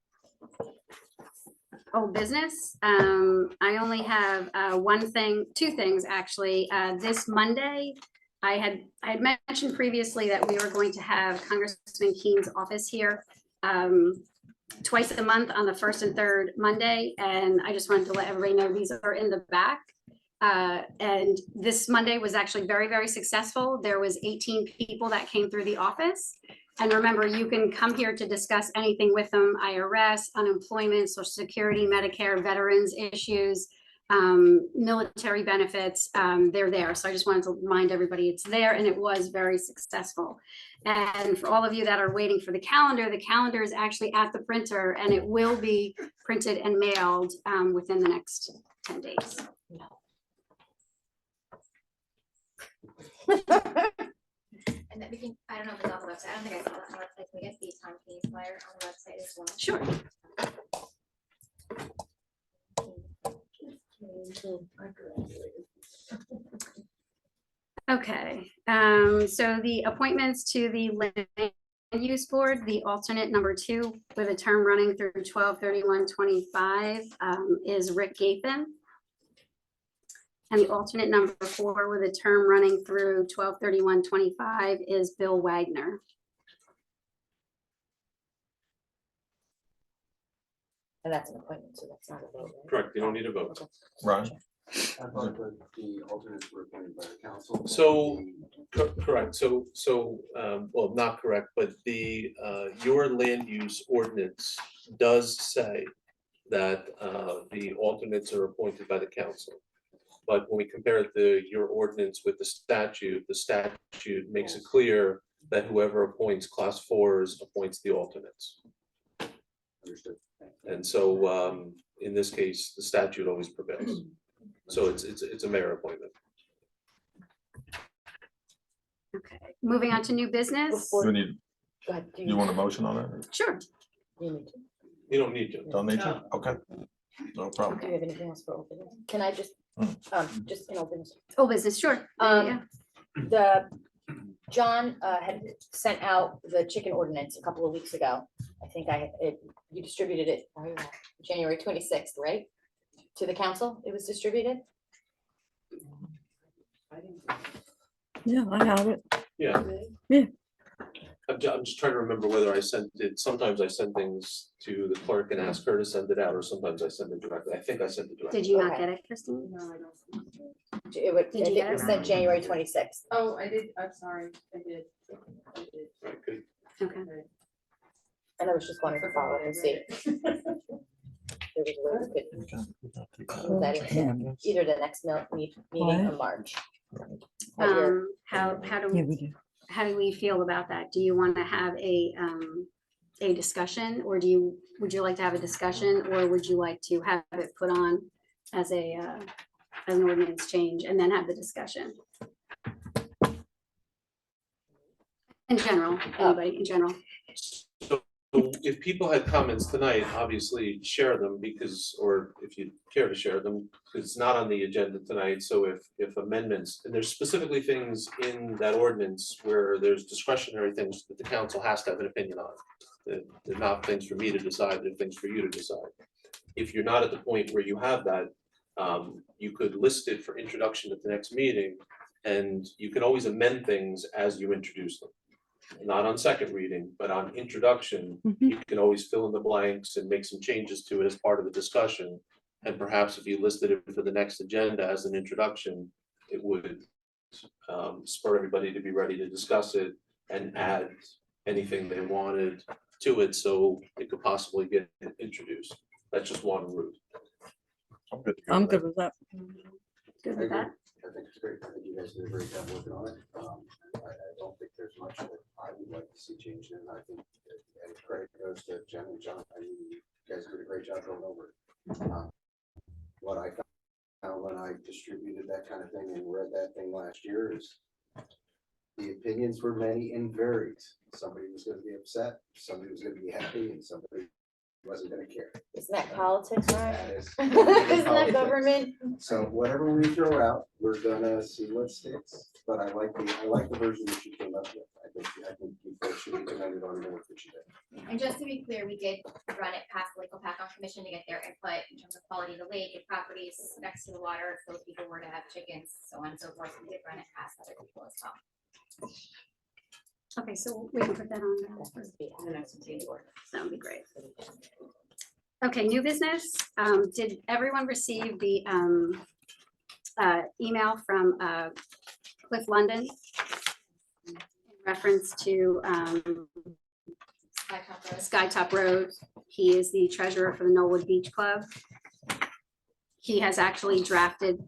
old business. I only have two things actually. This Monday, I had mentioned previously that we were going to have Congressman Keene's office here twice a month on the first and third Monday, and I just wanted to let everybody know these are in the back. And this Monday was actually very, very successful. There was 18 people that came through the office. And remember, you can come here to discuss anything with them, IRS, unemployment, social security, Medicare, veterans issues, military benefits, they're there. So I just wanted to remind everybody it's there, and it was very successful. And for all of you that are waiting for the calendar is actually at the printer, and it will be printed and mailed within the next 10 days. And then we can, I don't know if it's on the website, I don't think I saw that on the website, we get the Tom Kenny flyer on the website as well. Sure. Okay, so the appointments to the land use board, the alternate number 2 with a term running through 12/31/25 is Rick Gathan. And the alternate number 4 with a term running through 12/31/25 is Bill Wagner. And that's an appointment, so that's not a vote, right? Correct, you don't need a vote. Okay. Right. I thought that the alternates were appointed by the council. So, correct, well, not correct, but your land use ordinance does say that the alternates are appointed by the council. But when we compare your ordinance with the statute makes it clear that whoever appoints class 4s appoints the alternates. Understood. And so, in this case, the statute always prevails. So it's a mayor appointment. Okay, moving on to new business. Before- You need, Go ahead. Do you want a motion on that? Sure. You need to. You don't need to. Don't need to? Okay. No problem. Do you have anything else for open? Can I just, just in open? Old business, sure. Yeah. John had sent out the chicken ordinance a couple of weeks ago. I think you distributed it January 26th, right? To the council, it was distributed? Yeah, I have it. Yeah. Yeah. I'm just trying to remember whether I sent it, sometimes I send things to the clerk and ask her to send it out, or sometimes I send it directly. I think I sent it directly. Did you not Okay. get it, Christine? No, I don't. It would, I Did you think get it was it? sent January 26th. Oh, I did, I'm sorry, I did. I did. Right, good. Okay. And I was just wanting to follow and see. There was a way we could move that into either the next meeting in March. But you're- How Yeah, do we do. we feel about that? Do you want to have a discussion, or would you like to have a discussion, or would you like to have it put on as an ordinance change and then have the discussion? In general, anybody in general. So if people had comments tonight, obviously share them or if you care to share them, because it's not on the agenda tonight. So if amendments, and there's specifically things in that ordinance where there's discretionary things that the council has to have an opinion on. They're not things for me to decide, they're things for you to decide. If you're not at the point where you have that, you could list it for introduction at the next meeting, and you can always amend things as you introduce them. Not on second reading, but on introduction, you can always fill in the blanks and make some changes to it as part of the discussion. And perhaps if you listed it for the next agenda as an introduction, it would spur everybody to be ready to discuss it and add anything they wanted to it, so it could possibly get introduced. That's just one route. I'm good to go I'm with good with that. Good I with that? agree. I think it's great. I think you guys did a great job working on it. I don't think there's much that I would like to see changed in. I think, and credit goes to Jen and John. I mean, you guys did a great job going over it. What I found when I distributed that kind of thing and read that thing last year is the opinions were many and varied. Somebody was gonna be upset, somebody was gonna be happy, and somebody wasn't gonna care. Isn't that politics, right? That is. Isn't that politics. government? So whatever we throw out, we're gonna see what sticks, but I like the version that you came up with. I think you folks should be commended on the work that you did. And just to be clear, we did run it past the Lake Opakon Commission to get their input in terms of quality of the lake and properties next to the water, if those people were to have chickens, so on and so forth, we did run it past other people as well. Okay, so we can put that on. The next meeting. That would be great. Okay, new business. Did everyone receive the email from Cliff London? reference to Skytop Road. Skytop Road. He is the treasurer for the Knollwood Beach Club. He has actually drafted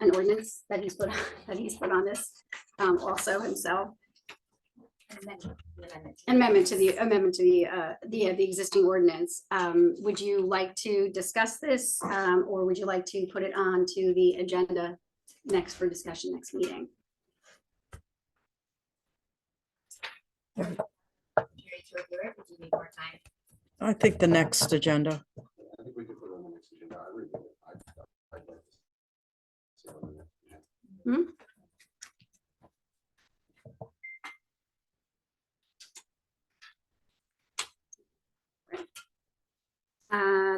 an ordinance that he's put, that he's put on this also himself. Amendment to the existing ordinance. Would you like to discuss this, or would you like to put it on to the agenda next for discussion next meeting? Do you need to review it, or do you need more time? I think the next agenda. I think we could put it on the next agenda. I read it. I'd like to see it on the next agenda.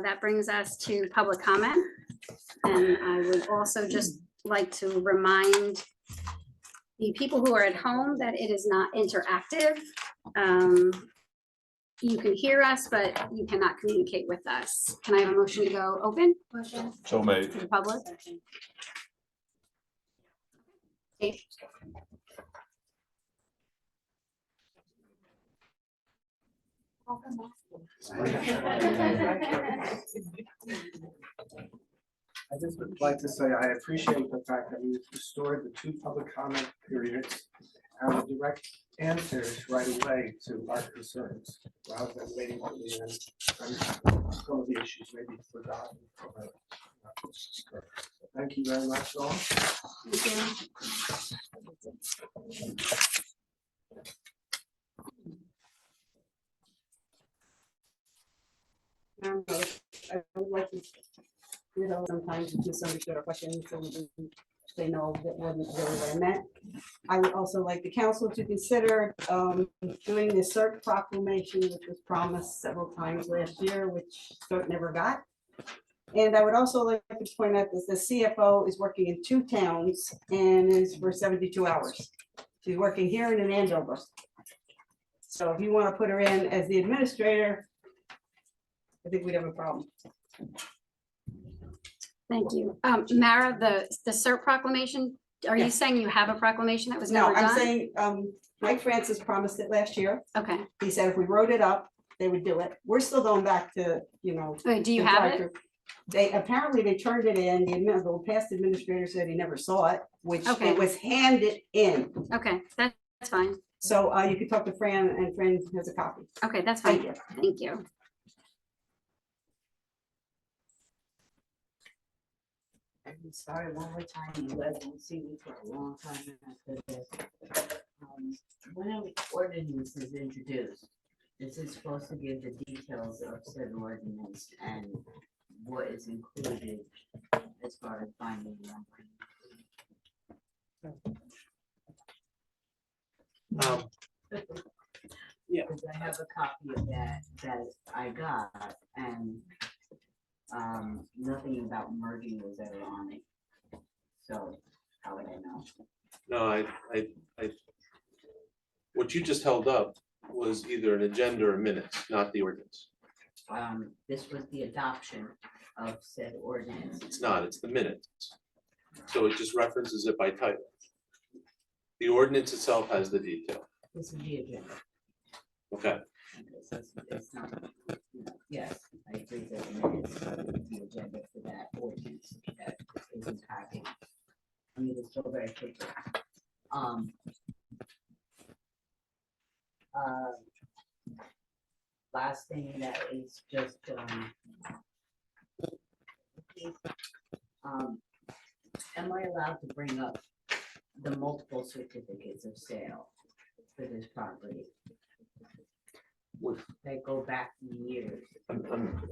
That brings us to public comment. And I would also just like to remind the people who are at home that it is not interactive. You can hear us, but you cannot communicate with us. Can I have a motion to go open Motion. So made. to the public? Dave? I just would like to say I appreciate the fact that we restored the 2 public comment periods and the direct answers right away to our concerns, rather than waiting to the end. And some of the issues may be forgotten. Thank you very much, all. I would like to, sometimes misunderstood our questions, so they know that wasn't really what I meant. I would also like the council to consider doing the CERT proclamation, which was promised several times last year, which CERT never got. And I would also like to point out that the CFO is working in 2 towns and is for 72 hours. She's working here and in Andover. So if you want to put her in as the administrator, I think we'd have a problem. Thank you. Mara, the CERT proclamation, are you Yeah. saying you have a proclamation that was No, never I'm done? saying, Mike Francis promised it last year. Okay, He said if we wrote it up, they would do it. We're still going back to, wait, do you the have it? drive-through. They turned it in, the past administrator said he never saw it, which Okay. it was handed in. Okay, that's fine. So you could talk to Fran and Fran has a copy. Okay, that's Thank fine. you. Thank you. I'm sorry, one more time, you guys won't see me for a long time after this. When an ordinance is introduced, this is supposed to give the details of said ordinance and what is included as far as finding the Yeah. Because I have a copy of that I got, and nothing about merging was ever on it. So how would I know? No, what you just held up was either an agenda or minutes, not the ordinance. This was the adoption of said ordinance. It's not, it's the minutes. So it just references it by title. The ordinance itself has the detail. This is the agenda. Okay, Okay, so it's not, yes, I agree that the minutes are the agenda for that ordinance that is impacting. I mean, it's still very quickly. Last thing that is just, am I allowed to bring up the multiple certificates of sale for this property? They go back years.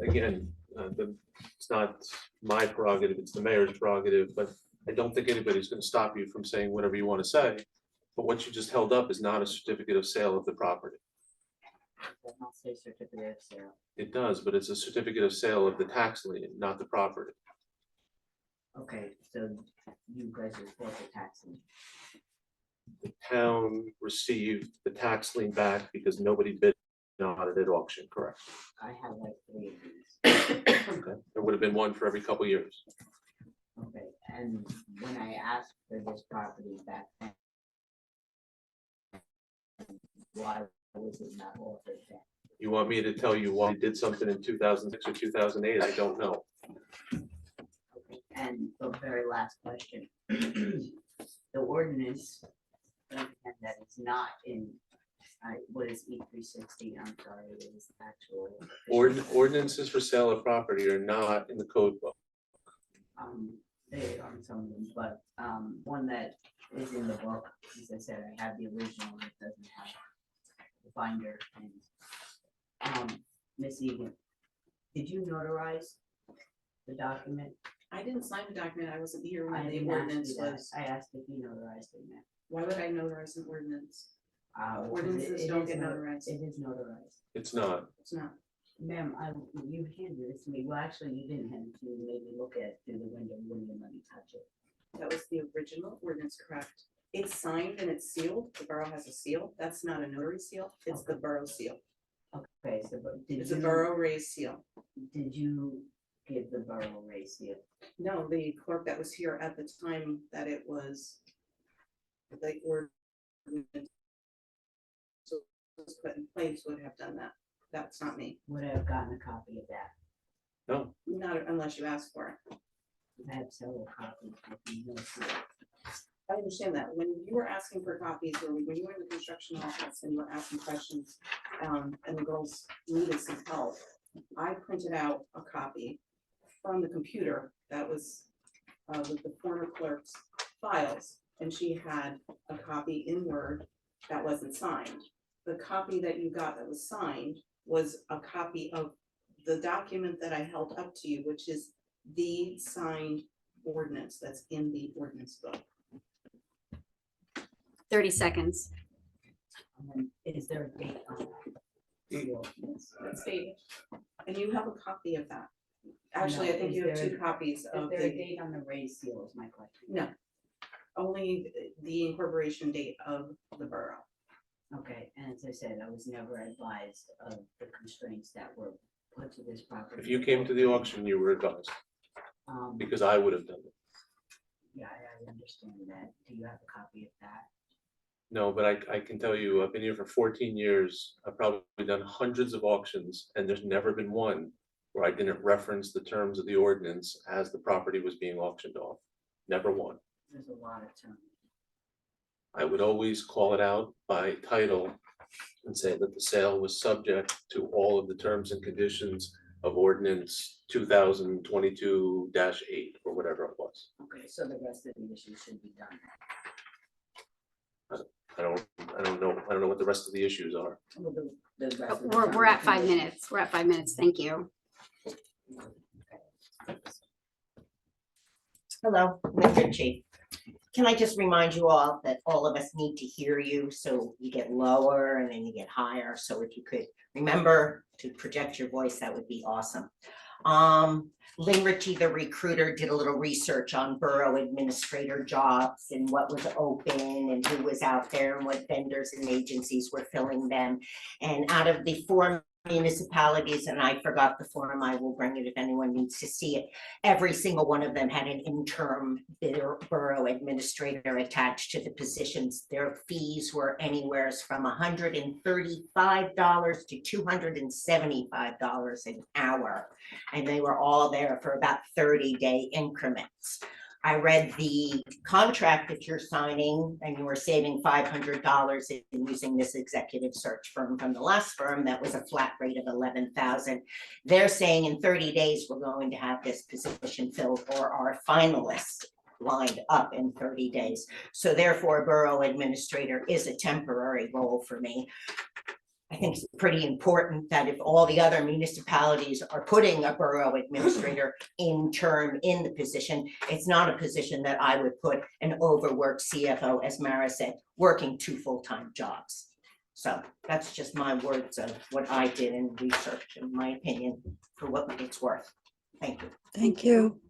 Again, it's not my prerogative, it's the mayor's prerogative, but I don't think anybody's gonna stop you from saying whatever you wanna say. But what you just held up is not a certificate of sale of the property. Does not say certificate of sale. It does, but it's a certificate of sale of the tax lien, not the property. Okay, so you guys are for the taxing. The town received the tax lien back because nobody bid on it at auction, correct? I have like 3 of these. Okay. There would have been one for every couple years. Okay, and when I asked for this property back then, why was it not offered then? You want me to tell you why you did something in 2006 or 2008? I don't know. Okay, and the very last question. The ordinance, and that is not in, what is E360, I'm sorry, it is actual. Ordinances for sale of property are not in the code book. They are some of them, but, one that is in the book, as I said, I have the original, it doesn't have the binder, and, Ms. Egan, did you notarize the document? I didn't sign the document, I wasn't here I when the didn't ask ordinance you that. was, I asked if you notarized it, ma'am. why would I notarize an ordinance? Because Ordinances it don't is get not- notarized. It is notarized. It's not. It's not. Ma'am, you handed it to me. Well, actually, you didn't hand it to me. You made me look at it through the window. You wouldn't even let me touch it. That was the original ordinance, correct? It's signed and it's sealed, the borough has a seal, that's not a notary seal, it's the borough seal, Okay, so but did it's a you, borough raised seal. did you give the borough raise seal? No, the clerk that was here at the time that it was the ordinance was put in place would have done that, that's not me, Would I have gotten a copy of that? No. not unless you ask for it. I have several copies. with no seal. I understand that, when you were asking for copies, or when you were in the construction office and you were asking questions, and the girls needed some help, I printed out a copy from the computer that was with the former clerk's files, and she had a copy in Word that wasn't signed. The copy that you got that was signed was a copy of the document that I held up to you, which is the signed ordinance that's in the ordinance book. 30 seconds. And then is there a date on that? seal? That's dated. And you have a copy of that. Actually, I No, think is you have there- two copies Is of there a the, date on the raise seal is my question. no. Only the incorporation date of the borough. Okay, and as I said, I was never advised of the constraints that were put to this property. If you came to the auction, you were advised, because I would have done it. Yeah, I understand that. Do you have a copy of that? No, but I can tell you, I've been here for 14 years. I've probably done hundreds of auctions, and there's never been one where I didn't reference the terms of the ordinance as the property was being auctioned off. Never one. There's a lot of terms. I would always call it out by title and say that the sale was subject to all of the terms and conditions of ordinance 2022-8 or whatever it was. Okay, so the rest of the issues should be done. I don't know what the rest of the issues are. Well, the rest of the We're at terms 5 and minutes. We're at 5 minutes. Thank you. Hello, Linda Chief. Can I just remind you all that all of us need to hear you, so you get lower and then you get higher, so if you could remember to project your voice, that would be awesome. Lynn Ritchie, the recruiter, did a little research on borough administrator jobs and what was open and who was out there and what vendors and agencies were filling them. And out of the 4 municipalities, and I forgot the form, I will bring it if anyone needs to see it. Every single one of them had an interim borough administrator attached to the positions. Their fees were anywhere from $135 to $275 an hour. And they were all there for about 30-day increments. I read the contract that you're signing, and you were saving $500 in using this executive search firm from the last firm that was a flat rate of $11,000. They're saying in 30 days, we're going to have this position filled, or our finalists lined up in 30 days. So therefore, borough administrator is a temporary role for me. I think it's pretty important that if all the other municipalities are putting a borough administrator interim in the position, it's not a position that I would put an overworked CFO, as Mara said, working 2 full-time jobs. So that's just my words of what I did in research, in my opinion, for what it's worth. Thank you. Thank you.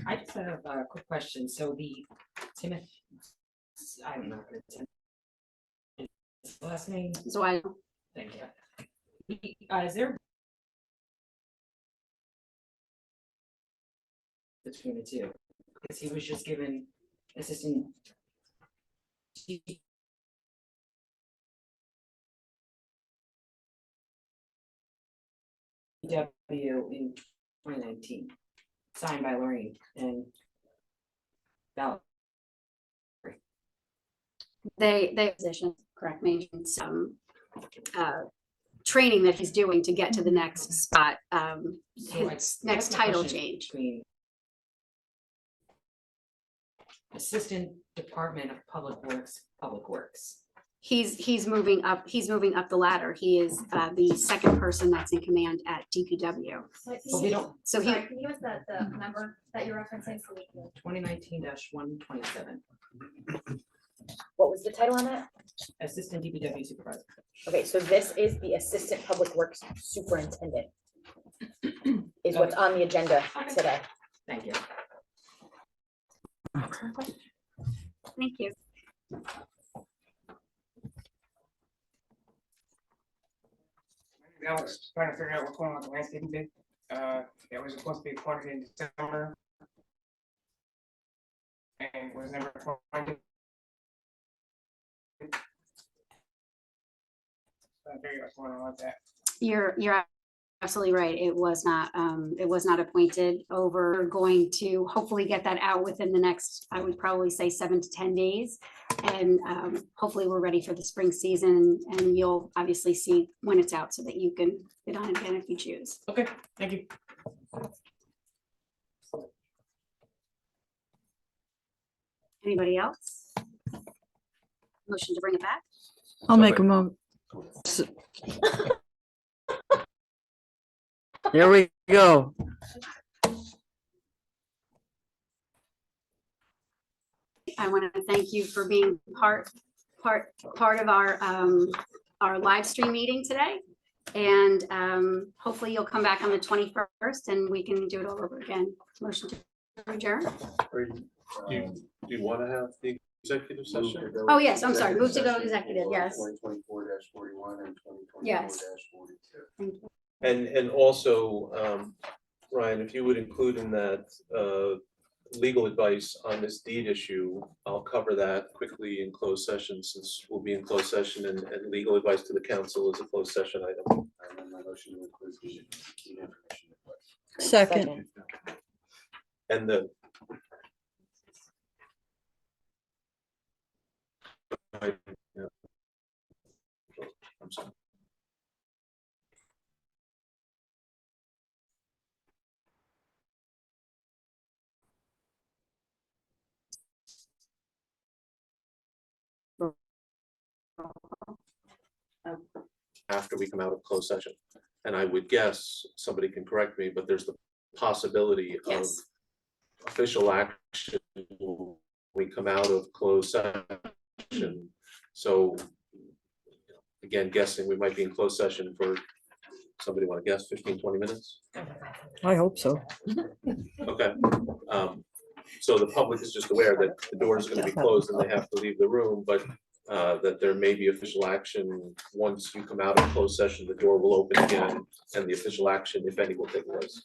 I just have a quick question. So the Timothy, I don't know. His last name, So I thank you. Is there between the two, because he was just given assistant. W in 2019, signed by Lorraine and Val. They position, correct me, some training that he's doing to get to the next spot, So his I next guess my title question change. between Assistant Department of Public Works. He's moving up the ladder. He is the second person that's in command at DPW. But we don't, So he, Sorry, can you use the number that you're referencing so we can? 2019-127, What was the title on that? Assistant DPW Supervisor. Okay, so this is the Assistant Public Works Superintendent. Is what's on the agenda today. Thank you. thank you. I was trying to figure out what's going on with the landscaping bid. It was supposed to be appointed in December. And was never appointed. I figured what's going on with that. You're absolutely right. It was not appointed over. We're going to hopefully get that out within the next, I would probably say 7 to 10 days. And hopefully we're ready for the spring season, and you'll obviously see when it's out so that you can bid on it again if you choose. Okay, thank you. Anybody else? Motion to bring it back? I'll make a mo. There we go. I want to thank you for being part of our live stream meeting today. And hopefully you'll come back on the 21st and we can do it all over again. Motion to adjourn. Do you want to have the executive session? Oh, yes, I'm sorry. Move to go executive, yes. 2024-41 and 2024-42. Yes. Thank you. And also, Ryan, if you would include in that legal advice on this deed issue, I'll cover that quickly in closed session, since we'll be in closed session, and legal advice to the council is a closed session item. I amend my motion to include the information request. Second. And the I'm sorry. After we come out of closed session. And I would guess, somebody can correct me, but there's the possibility of Yes. official action when we come out of closed session. So again, guessing we might be in closed session for, somebody want to guess, 15, 20 minutes? I hope so. Okay. So the public is just aware that the door is going to be closed and they have to leave the room, but that there may be official action. Once you come out of closed session, the door will open again and the official action, if any, will take place.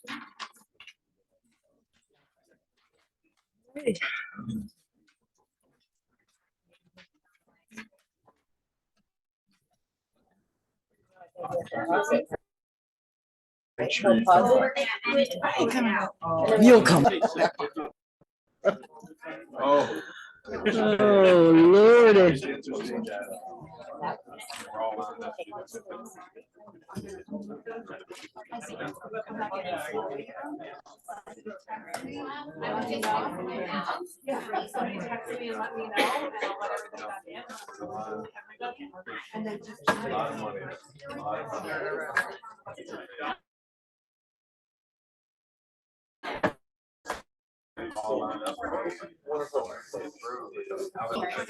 You'll come. Oh. Oh, Lordy.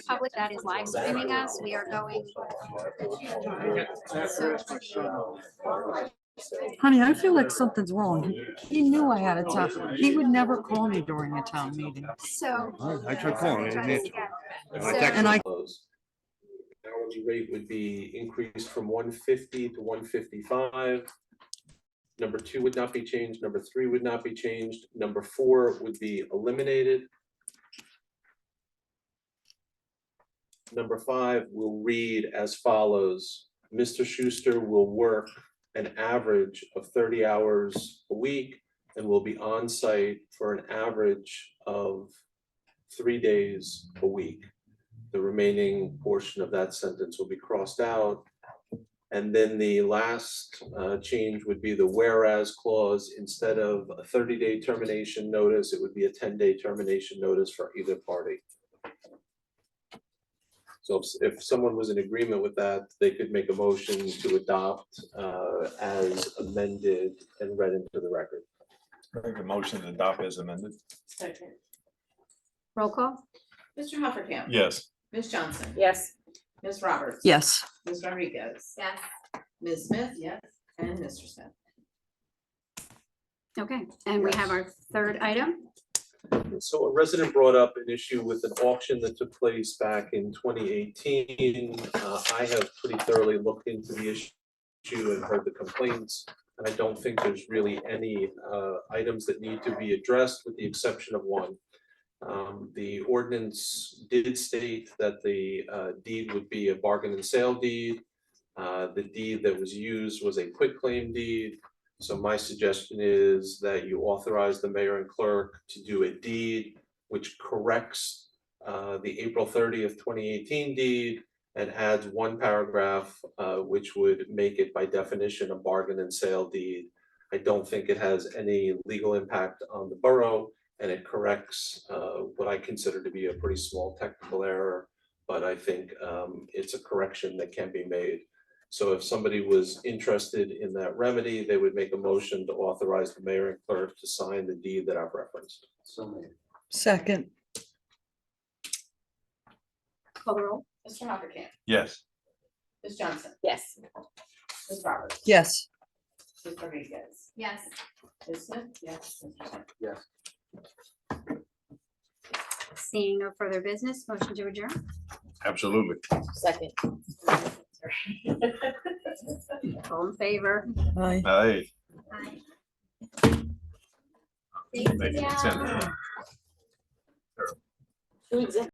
Public that is live streaming us, we are going. Honey, I feel like something's wrong. He knew I had a town. He would never call me during a town meeting. So. I tried calling, he didn't answer. And I Close. Hourly rate would be increased from 150 to 155. Number 2 would not be changed. Number 3 would not be changed. Number 4 would be eliminated. Number 5 will read as follows. Mr. Schuster will work an average of 30 hours a week and will be on site for an average of 3 days a week. The remaining portion of that sentence will be crossed out. And then the last change would be the whereas clause. Instead of a 30-day termination notice, it would be a 10-day termination notice for either party. So if someone was in agreement with that, they could make a motion to adopt as amended and read into the record. Make a motion to adopt as amended. Second. Roll call? Mr. Hoppercamp. Yes. Ms. Johnson. Yes. Ms. Roberts. Yes. Ms. Rodriguez. Yes. Ms. Smith. Yes. And Mr. Smith. Okay, and we have our third item. So a resident brought up an issue with an auction that took place back in 2018. I have pretty thoroughly looked into the issue and heard the complaints. And I don't think there's really any items that need to be addressed with the exception of one. The ordinance did state that the deed would be a bargain and sale deed. The deed that was used was a quitclaim deed. So my suggestion is that you authorize the mayor and clerk to do a deed which corrects the April 30th, 2018 deed and adds one paragraph which would make it by definition a bargain and sale deed. I don't think it has any legal impact on the borough, and it corrects what I consider to be a pretty small technical error, but I think it's a correction that can be made. So if somebody was interested in that remedy, they would make a motion to authorize the mayor and clerk to sign the deed that I've referenced. So made. Second. Call the roll? Mr. Hoppercamp. Yes. Ms. Johnson. Yes. Ms. Roberts. Yes. Ms. Rodriguez. Yes. Ms. Smith. Yes. Mr. Smith. Yes. Seeing no further business, motion to adjourn. Absolutely. Second. All in favor? Aye. Aye. Aye. Thanks, Make it Danielle. consent. Two exec-